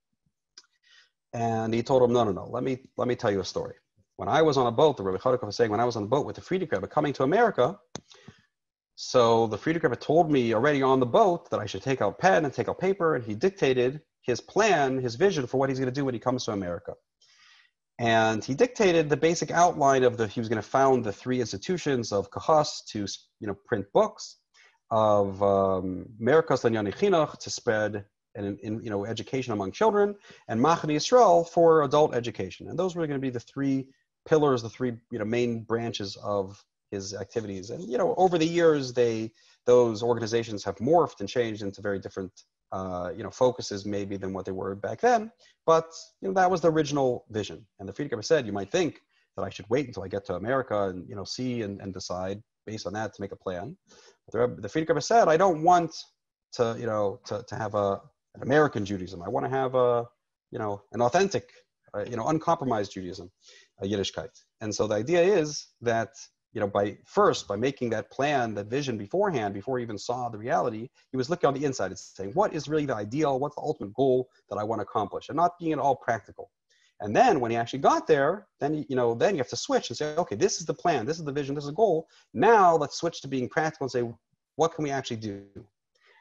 And he told him, no. Let me tell you a story. When I was on a boat, the Rabbi Chodakov was saying, when I was on the boat with the Frierdiker Rebbe coming to America, so the Frierdiker Rebbe told me already on the boat that I should take out pen and take out paper, and he dictated his plan, his vision for what he's going to do when he comes to America. And he dictated the basic outline of he was going to found the 3 institutions of Kahas to, print books, of Merikas L'Inyanei Chinuch to spread education among children, and Machane Yisrael for adult education. And those were going to be the 3 pillars, the 3 main branches of his activities. And over the years, those organizations have morphed and changed into very different focuses maybe than what they were back then. But that was the original vision. And the Frierdiker Rebbe said, you might think that I should wait until I get to America and see and decide based on that to make a plan. But the Frierdiker Rebbe said, I don't want to have an American Judaism. I want to have an authentic, uncompromised Judaism, a Yiddishkeit. And so the idea is that by making that plan, that vision beforehand, before he even saw the reality, he was looking on the inside and saying, what is really the ideal? What's the ultimate goal that I want to accomplish? And not being at all practical. And then when he actually got there, then you have to switch and say, okay, this is the plan, this is the vision, this is the goal. Now let's switch to being practical and say, what can we actually do?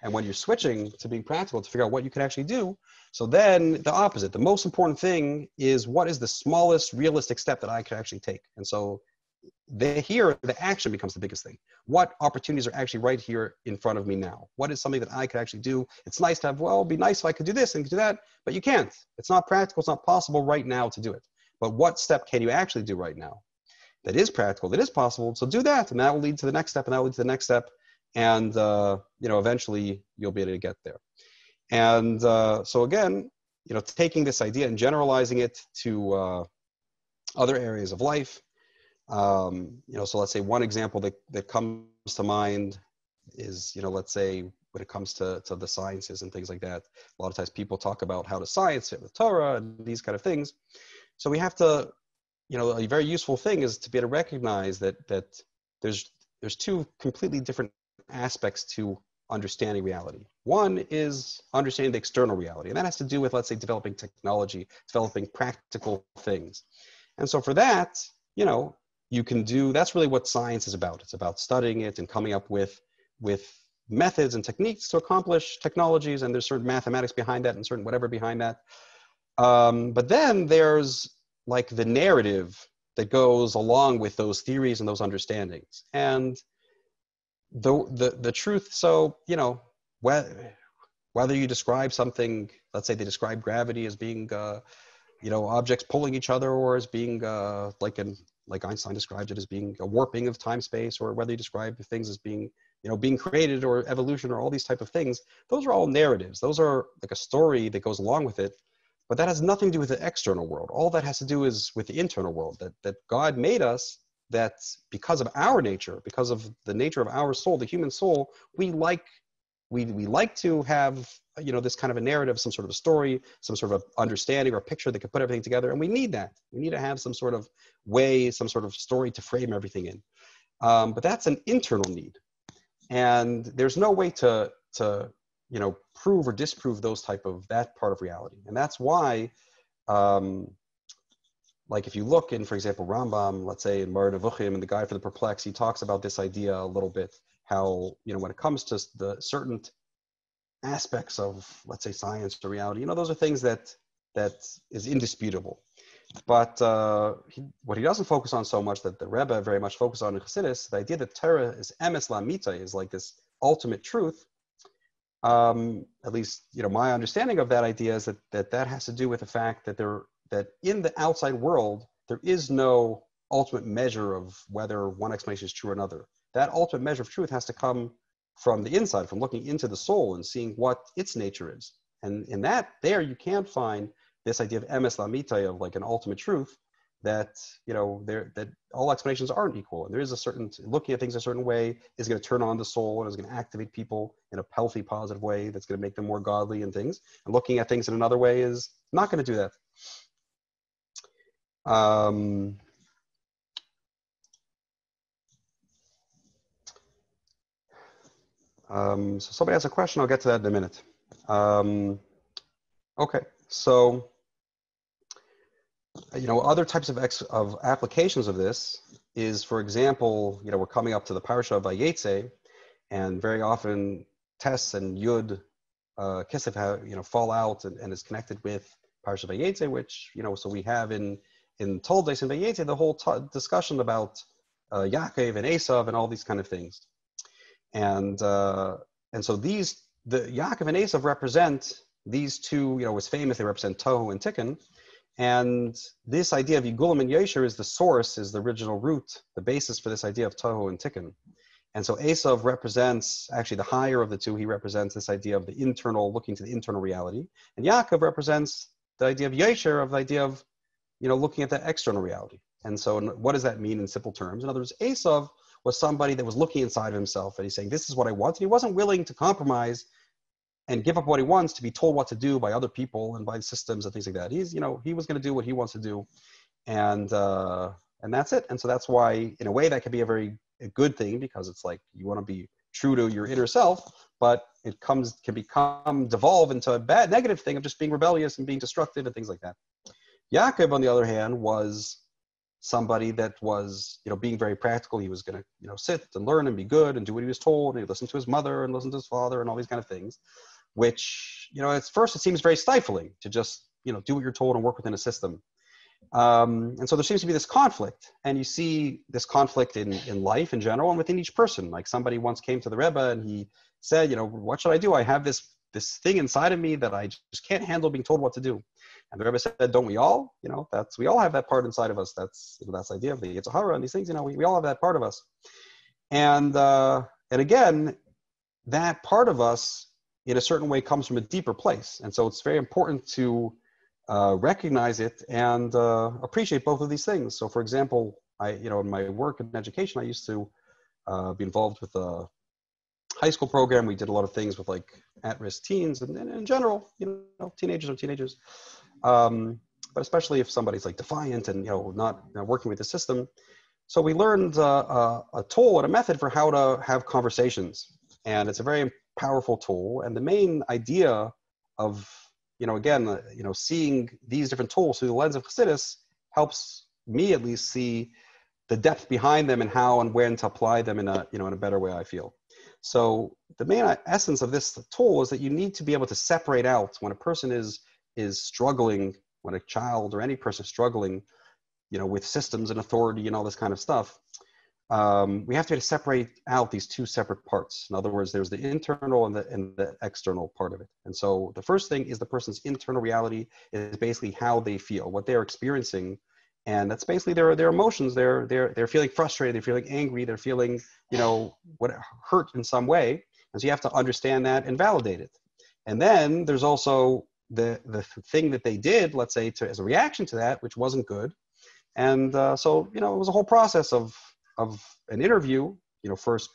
And when you're switching to being practical to figure out what you can actually do, so then the opposite, the most important thing is what is the smallest realistic step that I could actually take? And so the action becomes the biggest thing. What opportunities are actually right here in front of me now? What is something that I could actually do? It's nice to have, it'd be nice if I could do this and do that, but you can't. It's not practical. It's not possible right now to do it. But what step can you actually do right now that is practical, that is possible? So do that, and that will lead to the next step, and that will lead to the next step, and eventually you'll be able to get there. And so again, taking this idea and generalizing it to other areas of life. So let's say one example that comes to mind is, let's say when it comes to the sciences and things like that, a lot of times people talk about how does science fit with Torah and these kind of things. So we have to, a very useful thing is to be able to recognize that there's 2 completely different aspects to understanding reality. One is understanding the external reality, and that has to do with, let's say, developing technology, developing practical things. And so for that, you can do, that's really what science is about. It's about studying it and coming up with methods and techniques to accomplish technologies, and there's certain mathematics behind that and certain whatever behind that. But then there's like the narrative that goes along with those theories and those understandings. And the truth, so, whether you describe something, let's say they describe gravity as being, objects pulling each other, or as being like Einstein described it as being a warping of time-space, or whether you describe things as being, being created or evolution or all these type of things, those are all narratives. Those are like a story that goes along with it, but that has nothing to do with the external world. All that has to do is with the internal world, that God made us, that because of our nature, because of the nature of our soul, the human soul, we like to have, this kind of a narrative, some sort of a story, some sort of understanding or picture that could put everything together. And we need that. We need to have some sort of way, some sort of story to frame everything in. But that's an internal need. And there's no way to prove or disprove that part of reality. And that's why, like if you look in, for example, Rambam, let's say in Moreh Nevuchim and the Guide for the Perplexed, he talks about this idea a little bit, how, when it comes to the certain aspects of, let's say, science or reality, those are things that is indisputable. But what he doesn't focus on so much, that the Rebbe very much focused on in Chassidus, the idea that Torah is emes la'amita, is like this ultimate truth. At least, my understanding of that idea is that has to do with the fact that in the outside world, there is no ultimate measure of whether one explanation is true or another. That ultimate measure of truth has to come from the inside, from looking into the soul and seeing what its nature is. And in that, you can't find this idea of emes la'amita, of like an ultimate truth, that that all explanations aren't equal. And there is a certain, looking at things a certain way is going to turn on the soul and is going to activate people in a healthy, positive way that's going to make them more godly and things. And looking at things in another way is not going to do that. So somebody has a question, I'll get to that in a minute. Okay, so other types of applications of this is, for example, we're coming up to the parasha of Vayetze, and very often Tes and Yud Kislev have, fall out and is connected with parasha Vayetze, which, so we have in Toldos and Vayetze the whole discussion about Yaakov and Esav and all these kind of things. And so the Yaakov and Esav represent these two, was famous, they represent Tohu and Tikkun. And this idea of Yigulam and Yosher is the source, is the original root, the basis for this idea of Tohu and Tikkun. And so Esav represents, actually the higher of the two, he represents this idea of the internal, looking to the internal reality. And Yaakov represents the idea of Yosher, of the idea of, looking at the external reality. And so what does that mean in simple terms? In other words, Esav was somebody that was looking inside of himself, and he's saying, this is what I want. And he wasn't willing to compromise and give up what he wants to be told what to do by other people and by systems and things like that. He's, he was going to do what he wants to do. And that's it. And so that's why, in a way, that could be a good thing, because it's like you want to be true to your inner self, but it can devolve into a bad, negative thing of just being rebellious and being destructive and things like that. Yaakov, on the other hand, was somebody that was, being very practical. He was going to, sit and learn and be good and do what he was told. And he listened to his mother and listened to his father and all these kind of things, which, at first it seems very stifling to just, do what you're told and work within a system. And so there seems to be this conflict, and you see this conflict in life in general and within each person. Like somebody once came to the Rebbe and he said, what should I do? I have this thing inside of me that I just can't handle being told what to do. And the Rebbe said, don't we all? We all have that part inside of us. That's the idea of the Yetzer Hara and these things. We all have that part of us. And again, that part of us, in a certain way, comes from a deeper place. And so it's very important to recognize it and appreciate both of these things. So, for example, in my work in education, I used to be involved with a high school program. We did a lot of things with like at-risk teens and in general, teenagers. But especially if somebody's like defiant and not working with the system. So we learned a tool and a method for how to have conversations, and it's a very powerful tool. And the main idea of seeing these different tools through the lens of Chassidus helps me at least see the depth behind them and how and when to apply them in a better way, I feel. So the main essence of this tool is that you need to be able to separate out when a person is struggling, when a child or any person is struggling, with systems and authority and all this kind of stuff. We have to separate out these two separate parts. In other words, there's the internal and the external part of it. And so the first thing is the person's internal reality is basically how they feel, what they're experiencing. And that's basically their emotions. They're feeling frustrated, they're feeling angry, they're feeling, hurt in some way. And so you have to understand that and validate it. And then there's also the thing that they did, let's say, as a reaction to that, which wasn't good. And so, it was a whole process of an interview, first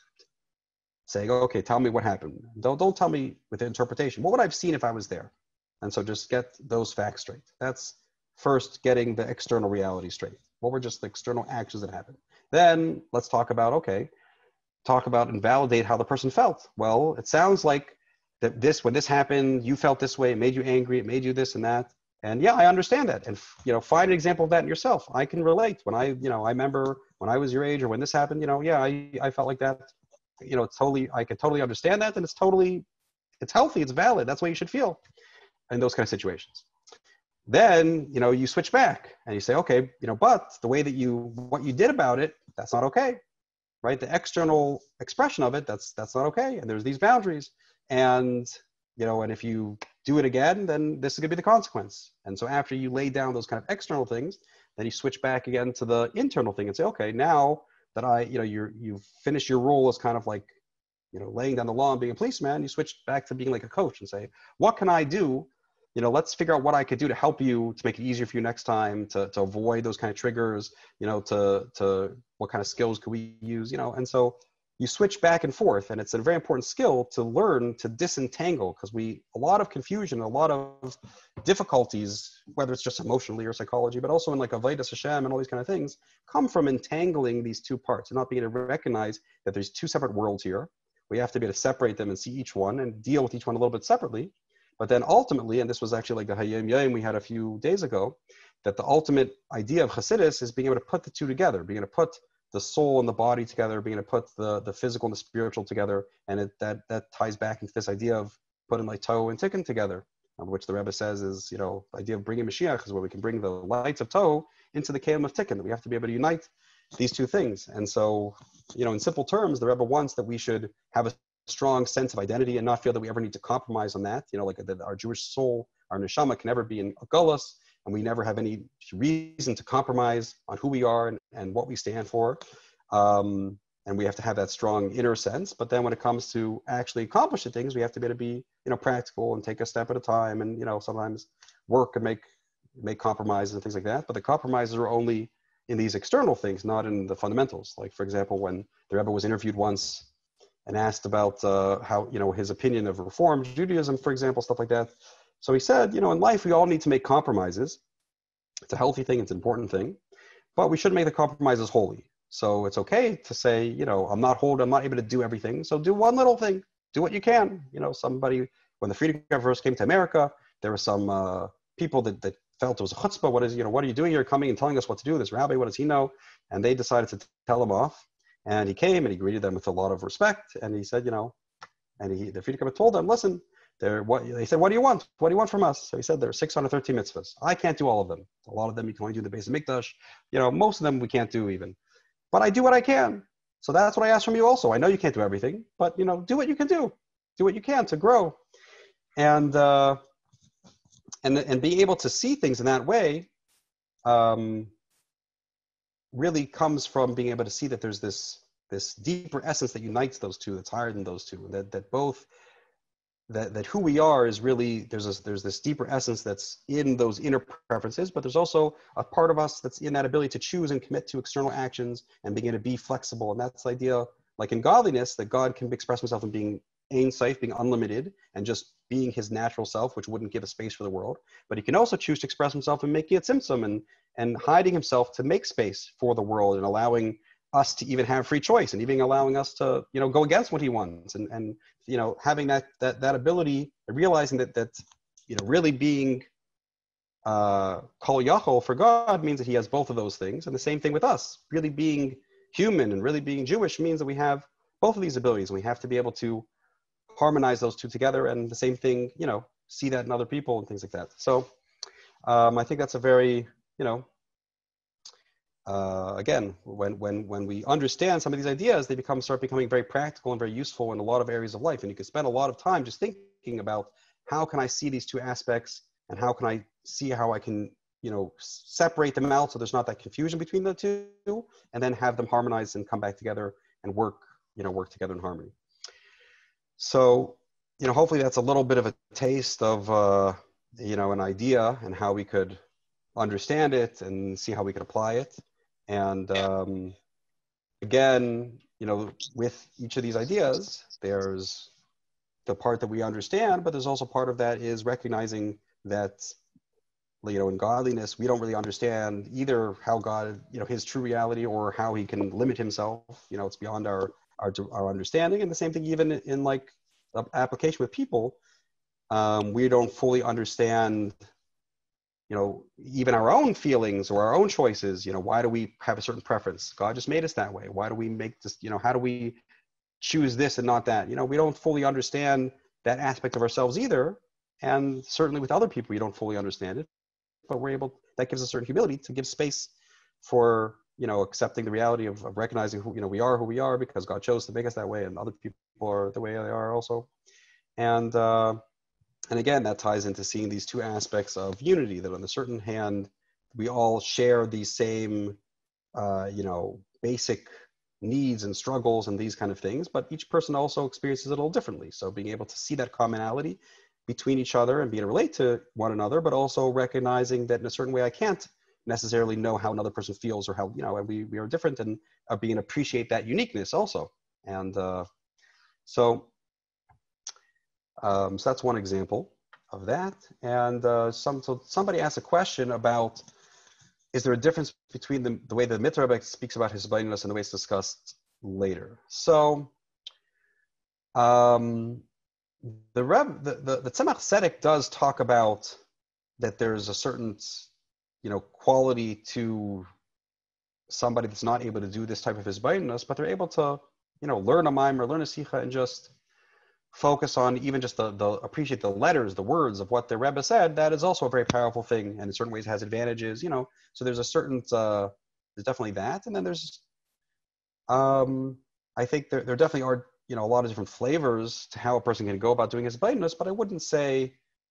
saying, okay, tell me what happened. Don't tell me with the interpretation. What would I have seen if I was there? And so just get those facts straight. That's first getting the external reality straight. What were just the external actions that happened? Then let's talk about and validate how the person felt. Well, it sounds like that when this happened, you felt this way, it made you angry, it made you this and that. And yeah, I understand that. And, find an example of that in yourself. I can relate. When I remember when I was your age or when this happened, I felt like that. I could totally understand that. And it's healthy, it's valid. That's what you should feel in those kind of situations. Then, you switch back and you say, okay, but the way that what you did about it, that's not okay, right? The external expression of it, that's not okay. And there's these boundaries. And, and if you do it again, then this is going to be the consequence. And so after you lay down those kind of external things, then you switch back again to the internal thing and say, okay, now that you've finished your role as kind of like, laying down the law and being a policeman, you switch back to being like a coach and say, what can I do? Let's figure out what I could do to help you, to make it easier for you next time, to avoid those kind of triggers, to what kind of skills could we use, and so you switch back and forth, and it's a very important skill to learn to disentangle, because a lot of confusion, a lot of difficulties, whether it's just emotionally or psychology, but also in like Avodas Hashem and all these kind of things, come from entangling these two parts and not being able to recognize that there's two separate worlds here. We have to be able to separate them and see each one and deal with each one a little bit separately. But then ultimately, and this was actually like the Hayom Yom we had a few days ago, that the ultimate idea of Chassidus is being able to put the two together, being able to put the soul and the body together, being able to put the physical and the spiritual together. And that ties back into this idea of putting like Tohu and Tikkun together, which the Rebbe says is, the idea of bringing Mashiach is where we can bring the lights of Tohu into the Kalim of Tikkun, that we have to be able to unite these two things. And so, in simple terms, the Rebbe wants that we should have a strong sense of identity and not feel that we ever need to compromise on that. Like that our Jewish soul, our neshama, can never be in a gullus, and we never have any reason to compromise on who we are and what we stand for. And we have to have that strong inner sense. But then when it comes to actually accomplishing things, we have to be able to be, practical and take a step at a time, and, sometimes work and make compromises and things like that. But the compromises are only in these external things, not in the fundamentals. Like, for example, when the Rebbe was interviewed once and asked about how, his opinion of Reform Judaism, for example, stuff like that. So he said, in life, we all need to make compromises. It's a healthy thing. It's an important thing. But we shouldn't make the compromises holy. So it's okay to say, I'm not able to do everything. So do one little thing. Do what you can. Somebody, when the Freedom Cab first came to America, there were some people that felt it was a chutzpah. What are you doing here, coming and telling us what to do? This rabbi, what does he know? And they decided to tell him off. And he came and he greeted them with a lot of respect. And he said, the Freedom Cab told them, listen, they said, what do you want? What do you want from us? So he said, there are 613 mitzvahs. I can't do all of them. A lot of them you can only do the base of Mikdash. Most of them we can't do even. But I do what I can. So that's what I ask from you also. I know you can't do everything, but, do what you can do. Do what you can to grow. And being able to see things in that way really comes from being able to see that there's this deeper essence that unites those two, that's higher than those two, that who we are is really, there's this deeper essence that's in those inner preferences, but there's also a part of us that's in that ability to choose and commit to external actions and begin to be flexible. And that's the idea, like in godliness, that God can express himself in being Ein Sof, being unlimited, and just being his natural self, which wouldn't give a space for the world. But he can also choose to express himself in making it tzimtzum and hiding himself to make space for the world and allowing us to even have free choice and even allowing us to, go against what he wants and having that ability, realizing that really being kol yachol for God means that he has both of those things. And the same thing with us, really being human and really being Jewish means that we have both of these abilities, and we have to be able to harmonize those two together. And the same thing, see that in other people and things like that. So I think that's a very, again, when we understand some of these ideas, they start becoming very practical and very useful in a lot of areas of life. And you can spend a lot of time just thinking about how can I see these two aspects and how can I see how I can, separate them out so there's not that confusion between the two, and then have them harmonize and come back together and work together in harmony. So, hopefully that's a little bit of a taste of, an idea and how we could understand it and see how we could apply it. And again, with each of these ideas, there's the part that we understand, but there's also part of that is recognizing that, in godliness, we don't really understand either how God, his true reality or how he can limit himself. It's beyond our understanding. And the same thing, even in like the application with people, we don't fully understand even our own feelings or our own choices. Why do we have a certain preference? God just made us that way. Why do we make this, how do we choose this and not that? We don't fully understand that aspect of ourselves either. And certainly with other people, we don't fully understand it, but that gives us a certain humility to give space for, accepting the reality of recognizing who we are because God chose to make us that way, and other people are the way they are also. And again, that ties into seeing these two aspects of unity, that on the certain hand, we all share these same, basic needs and struggles and these kind of things, but each person also experiences it a little differently. So being able to see that commonality between each other and being able to relate to one another, but also recognizing that in a certain way I can't necessarily know how another person feels or how, and we are different, and being appreciate that uniqueness also. And so that's one example of that. And so somebody asked a question about, is there a difference between the way the Mitzvah speaks about Hisbonenus and the way it's discussed later? So the Tzemach Tzedek does talk about that there's a certain quality to somebody that's not able to do this type of Hisbonenus, but they're able to, learn a mime or learn a sicha and just focus on even just the appreciate the letters, the words of what the Rebbe said. That is also a very powerful thing, and in certain ways has advantages, So there's a certain, there's definitely that, and then there's, I think there definitely are, a lot of different flavors to how a person can go about doing Hisbonenus, but I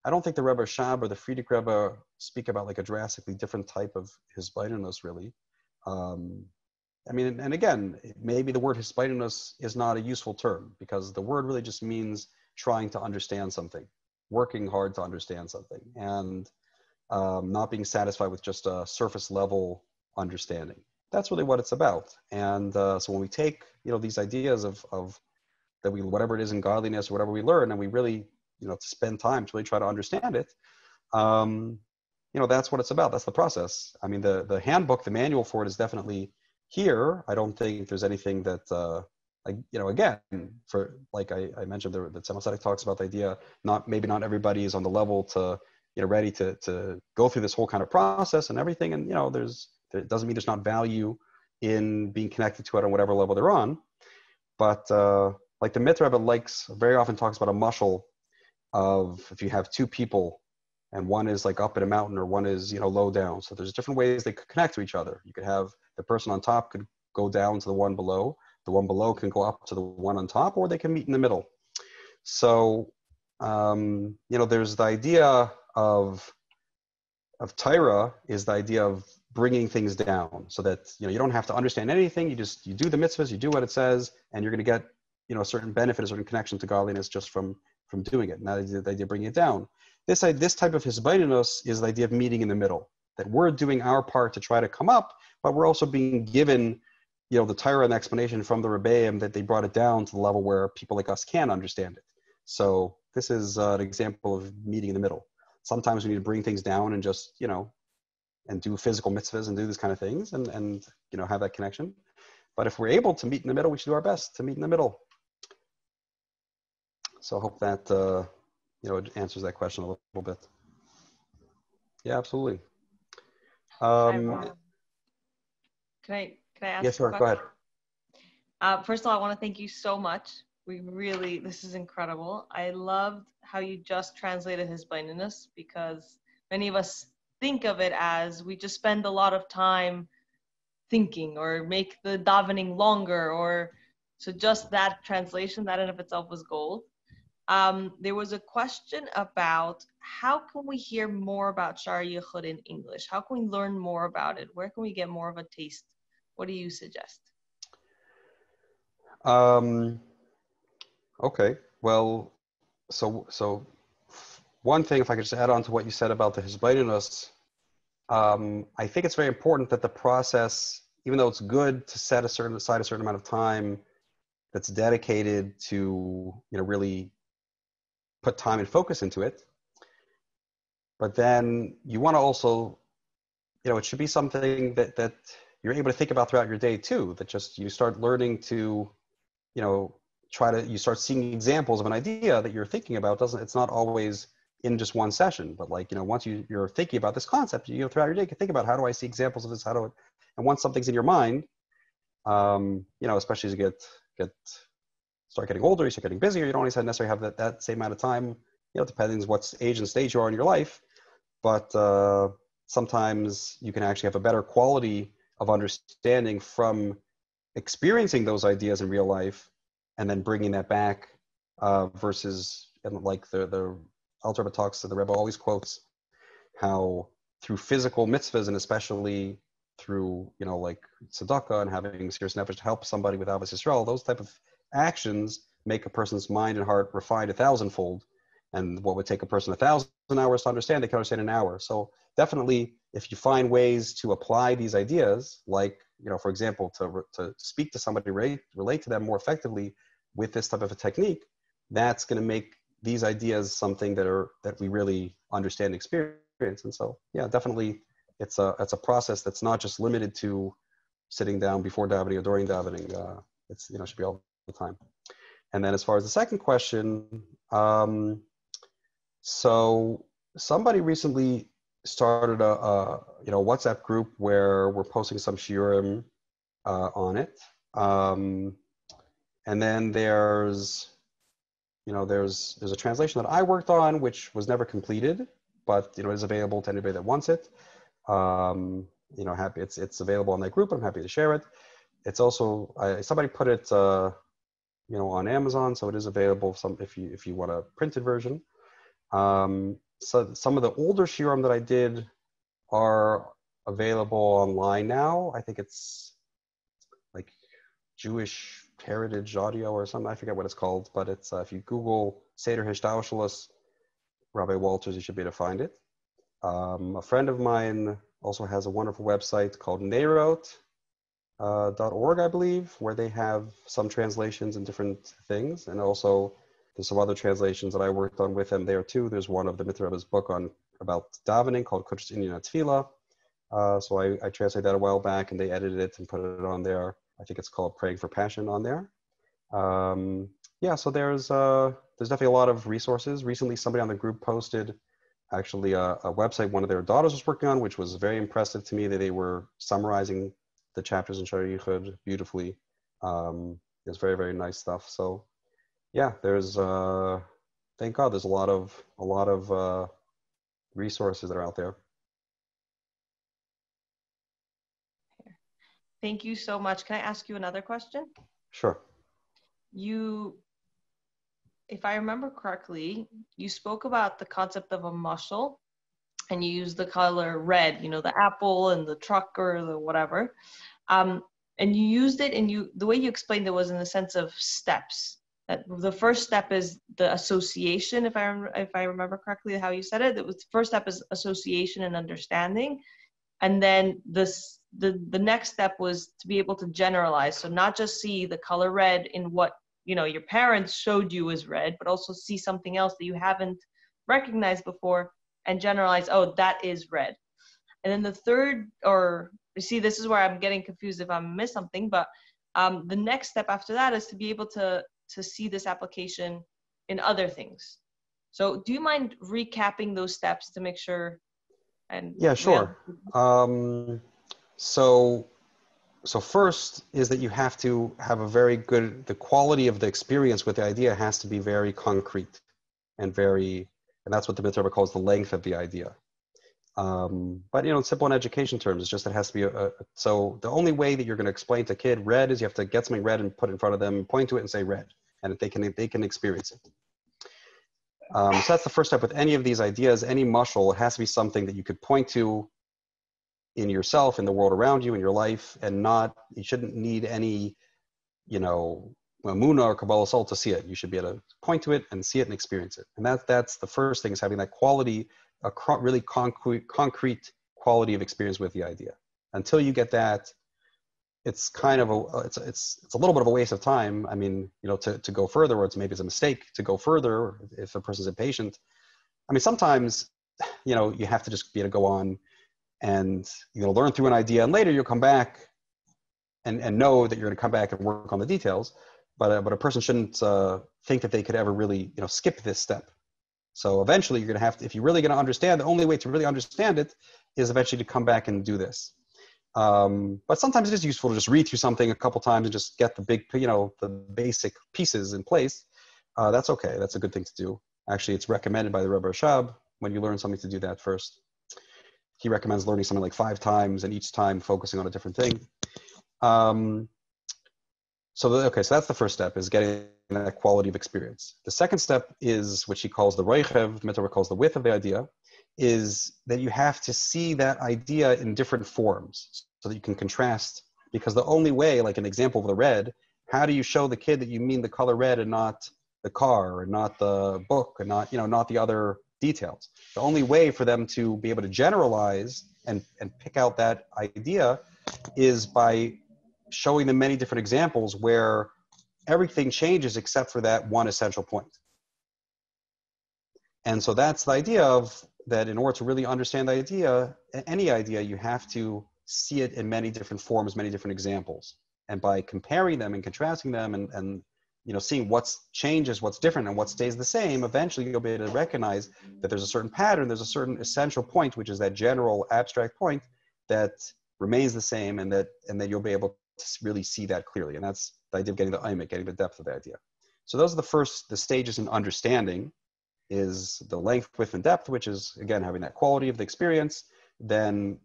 don't think the Rebbe Shab or the Frierdiker Rebbe speak about like a drastically different type of Hisbonenus, really. And again, maybe the word Hisbonenus is not a useful term because the word really just means trying to understand something, working hard to understand something, and not being satisfied with just a surface level understanding. That's really what it's about. And so when we take, these ideas of that we, whatever it is in godliness or whatever we learn, and we really, to spend time to really try to understand it, that's what it's about. That's the process. I mean, the handbook, the manual for it is definitely here. I don't think there's anything that, again, for like I mentioned, the Tzemach talks about the idea, maybe not everybody is on the level to, ready to go through this whole kind of process and everything. And, it doesn't mean there's not value in being connected to it on whatever level they're on. But like the Mitzvah Rebbe very often talks about a mushal of if you have two people and one is like up in a mountain or one is, low down. So there's different ways they could connect to each other. You could have the person on top could go down to the one below. The one below can go up to the one on top, or they can meet in the middle. So, there's the idea of Torah is the idea of bringing things down so that, you don't have to understand anything. You do the mitzvahs, you do what it says, and you're going to get, a certain benefit, a certain connection to godliness just from doing it. And that is the idea of bringing it down. This type of Hisbonenus is the idea of meeting in the middle, that we're doing our part to try to come up, but we're also being given, the Torah and explanation from the Rebbeim that they brought it down to the level where people like us can understand it. So this is an example of meeting in the middle. Sometimes we need to bring things down and just, and do physical mitzvahs and do these kind of things and have that connection. But if we're able to meet in the middle, we should do our best to meet in the middle. So I hope that, it answers that question a little bit. Yeah, absolutely. Can I ask? Yes, sure. Go ahead. First of all, I want to thank you so much. This is incredible. I loved how you just translated Hisbonenus, because many of us think of it as we just spend a lot of time thinking or make the davening longer, so just that translation, that in of itself was gold. There was a question about how can we hear more about Shaar HaYichud in English? How can we learn more about it? Where can we get more of a taste? What do you suggest? Okay. Well, so one thing, if I could just add on to what you said about the Hisbonenus, I think it's very important that the process, even though it's good to set aside a certain amount of time that's dedicated to, really put time and focus into it, but then you want to also, it should be something that you're able to think about throughout your day too, that just you start learning to, you start seeing examples of an idea that you're thinking about. It's not always in just one session, but once you're thinking about this concept, throughout your day, you can think about, how do I see examples of this? And once something's in your mind, especially as you start getting older, you start getting busier, you don't always necessarily have that same amount of time, depending on what age and stage you are in your life. But sometimes you can actually have a better quality of understanding from experiencing those ideas in real life and then bringing that back versus, and like the Alter Rebbe talks, the Rebbe always quotes how through physical mitzvahs, and especially through, like tzedakah and having serious nefesh to help somebody with Avos Yisrael, those type of actions make a person's mind and heart refined 1,000-fold. And what would take a person 1,000 hours to understand, they can understand in an hour. So definitely, if you find ways to apply these ideas, like, for example, to speak to somebody, relate to them more effectively with this type of a technique, that's going to make these ideas something that we really understand and experience. And so, yeah, definitely, it's a process that's not just limited to sitting down before davening or during davening. It's should be all the time. And then as far as the second question, so somebody recently started a WhatsApp group where we're posting some Shiurim on it. And then there's a translation that I worked on, which was never completed, but is available to anybody that wants it. It's available on that group. I'm happy to share it. It's also somebody put it on Amazon, so it is available if you want a printed version. So some of the older shiurim that I did are available online now. I think it's like Jewish Heritage Audio or something. I forget what it's called, but it's if you Google Seder Hisbonenus Rabbi Walters, you should be able to find it. A friend of mine also has a wonderful website called Neirot.org, I believe, where they have some translations and different things. And also there's some other translations that I worked on with him there too. There's one of the Mitzvah Rebbe's book about davening called Kudrash Inyan Tefillah. So I translated that a while back, and they edited it and put it on there. I think it's called Praying for Passion on there. So there's definitely a lot of resources. Recently, somebody on the group posted actually a website one of their daughters was working on, which was very impressive to me, that they were summarizing the chapters in Shaar HaYichud beautifully. It was very, very nice stuff. So yeah, there's thank God there's a lot of resources that are out there. Thank you so much. Can I ask you another question? Sure. If I remember correctly, you spoke about the concept of a mashal, and you used the color red, the apple and the truck or the whatever. And you used it, and the way you explained it was in the sense of steps. That the first step is the association, if I remember correctly how you said it. The first step is association and understanding, and then the next step was to be able to generalize. So not just see the color red in what your parents showed you as red, but also see something else that you haven't recognized before and generalize, oh, that is red. And then the third, or you see, this is where I'm getting confused if I miss something, but the next step after that is to be able to see this application in other things. So do you mind recapping those steps to make sure? And yeah, sure. So first is that you have to have the quality of the experience with the idea has to be very concrete and that's what the Mitzvah calls the length of the idea. But in simple and education terms, it's just, it has to be so the only way that you're going to explain to a kid red is you have to get something red and put it in front of them, point to it and say red, and they can experience it. So that's the first step with any of these ideas. Any mashal, it has to be something that you could point to in yourself, in the world around you, in your life, and you shouldn't need any, Muna or Kabbalah soul to see it. You should be able to point to it and see it and experience it. And that's the first thing, is having that quality, really concrete quality of experience with the idea. Until you get that, it's kind of it's a little bit of a waste of time. I mean, to go further, or maybe it's a mistake to go further if a person's impatient. I mean, sometimes, you have to just be able to go on and learn through an idea, and later you'll come back and know that you're going to come back and work on the details. But a person shouldn't think that they could ever really skip this step. So eventually you're going to have to, if you're really going to understand, the only way to really understand it is eventually to come back and do this. But sometimes it is useful to just read through something a couple times and just get the the basic pieces in place. That's okay. That's a good thing to do. Actually, it's recommended by the Rebbe Rashab when you learn something to do that first. He recommends learning something like 5 times and each time focusing on a different thing. So that's the first step, is getting that quality of experience. The second step is, which he calls the roichev, Mitzvah calls the width of the idea, is that you have to see that idea in different forms so that you can contrast. Because the only way, like an example of the red, how do you show the kid that you mean the color red and not the car, and not the book, and not the other details? The only way for them to be able to generalize and pick out that idea is by showing them many different examples where everything changes except for that one essential point. And so that's the idea of that. In order to really understand the idea, any idea, you have to see it in many different forms, many different examples. And by comparing them and contrasting them and seeing what's changes, what's different, and what stays the same, eventually you'll be able to recognize that there's a certain pattern, there's a certain essential point, which is that general abstract point that remains the same, and that you'll be able to really see that clearly. And that's the idea of getting the aymek, getting the depth of the idea. So those are the stages in understanding, is the length, width, and depth, which is, again, having that quality of the experience, then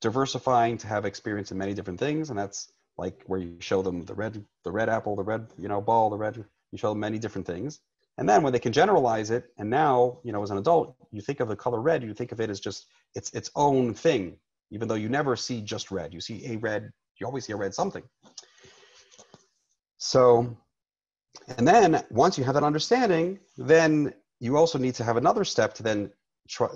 diversifying to have experience in many different things. And that's like where you show them the red apple, the red, ball, you show them many different things. And then when they can generalize it, and now, as an adult, you think of the color red, you think of it as just its own thing, even though you never see just red. You see a red, you always see a red something. So, and then once you have that understanding, then you also need to have another step to then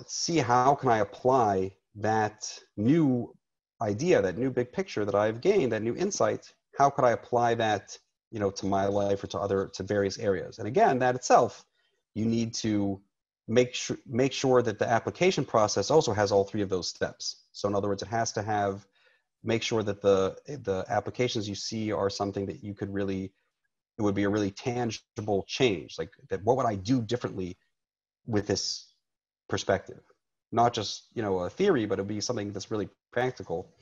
see how can I apply that new idea, that new big picture that I've gained, that new insight. How could I apply that, to my life or to various areas? And again, that itself, you need to make sure that the application process also has all three of those steps. So in other words, it has to make sure that the applications you see are something that you could really, it would be a really tangible change. Like that, what would I do differently with this perspective? Not just, a theory, but it'll be something that's really practical.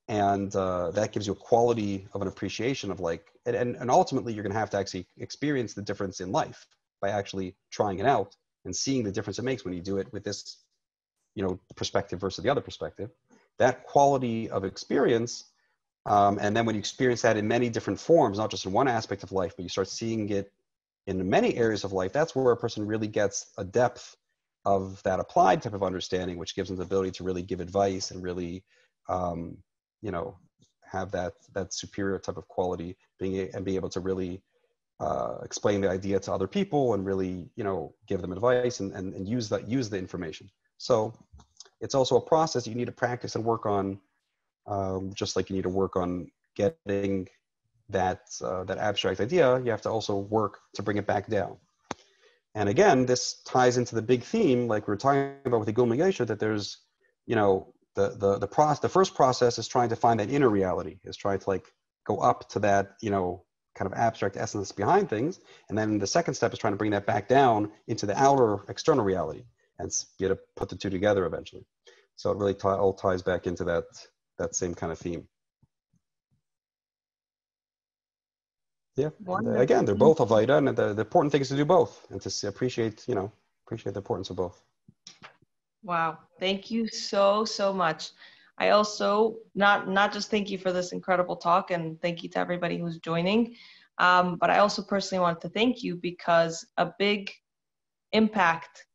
And that gives you a quality of an appreciation of and ultimately you're going to have to actually experience the difference in life by actually trying it out and seeing the difference it makes when you do it with this, perspective versus the other perspective. That quality of experience, and then when you experience that in many different forms, not just in one aspect of life, but you start seeing it in many areas of life, that's where a person really gets a depth of that applied type of understanding, which gives them the ability to really give advice and really, have that superior type of quality, be able to really explain the idea to other people and really, give them advice and use the information. So it's also a process you need to practice and work on, just like you need to work on getting that abstract idea. You have to also work to bring it back down. And again, this ties into the big theme, like we were talking about with the Gul Ayesha, that there's, the first process is trying to find that inner reality, is trying to go up to that, kind of abstract essence behind things. And then the second step is trying to bring that back down into the outer external reality and be able to put the two together eventually. So it really all ties back into that same kind of theme. Yeah. Again, they're both Avaida, and the important thing is to do both and to appreciate the importance of both. Wow. Thank you so much. I also, not just thank you for this incredible talk, and thank you to everybody who's joining, but I also personally want to thank you because a big impact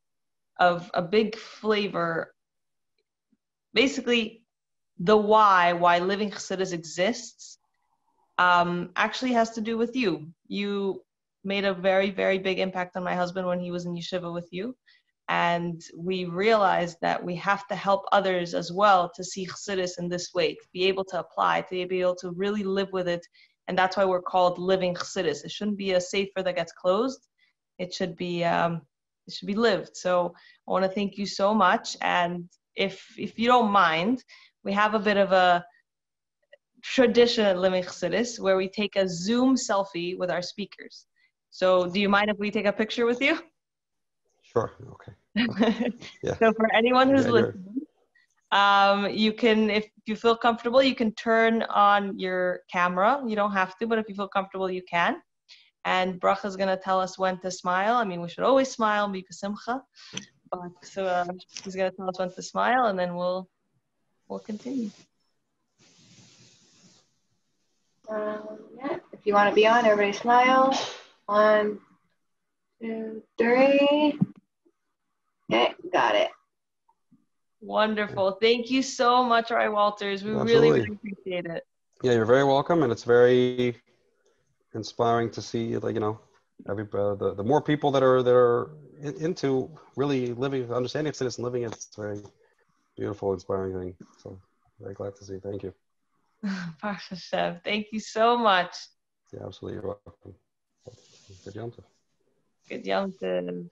of a big flavor, basically the why living Chassidus exists, actually has to do with you. You made a very, very big impact on my husband when he was in yeshiva with you. And we realized that we have to help others as well to see Chassidus in this way, to be able to apply, to be able to really live with it. And that's why we're called living Chassidus. It shouldn't be a sefer that gets closed. It should be lived. So I want to thank you so much. And if you don't mind, we have a bit of a tradition at Living Chassidus where we take a Zoom selfie with our speakers. So do you mind if we take a picture with you? Sure. Okay. Yeah. So for anyone who's listening, you can, if you feel comfortable, you can turn on your camera. You don't have to, but if you feel comfortable, you can. And Bracha is going to tell us when to smile. I mean, we should always smile, be b'simcha. But so he's going to tell us when to smile, and then we'll continue. Yeah. If you want to be on, everybody smile. 1, 2, 3. Okay, got it. Wonderful. Thank you so much, Rabbi Walters. We Absolutely. really appreciate it. Yeah, you're very welcome, and it's very inspiring to see, the more people that are into really living, understanding Chassidus and living it. It's a very beautiful, inspiring thing. So very glad to see. Thank you. Baruch Hashem. Thank you so much. Yeah, absolutely. You're welcome. Good Yom Tov. Good Yom Tov.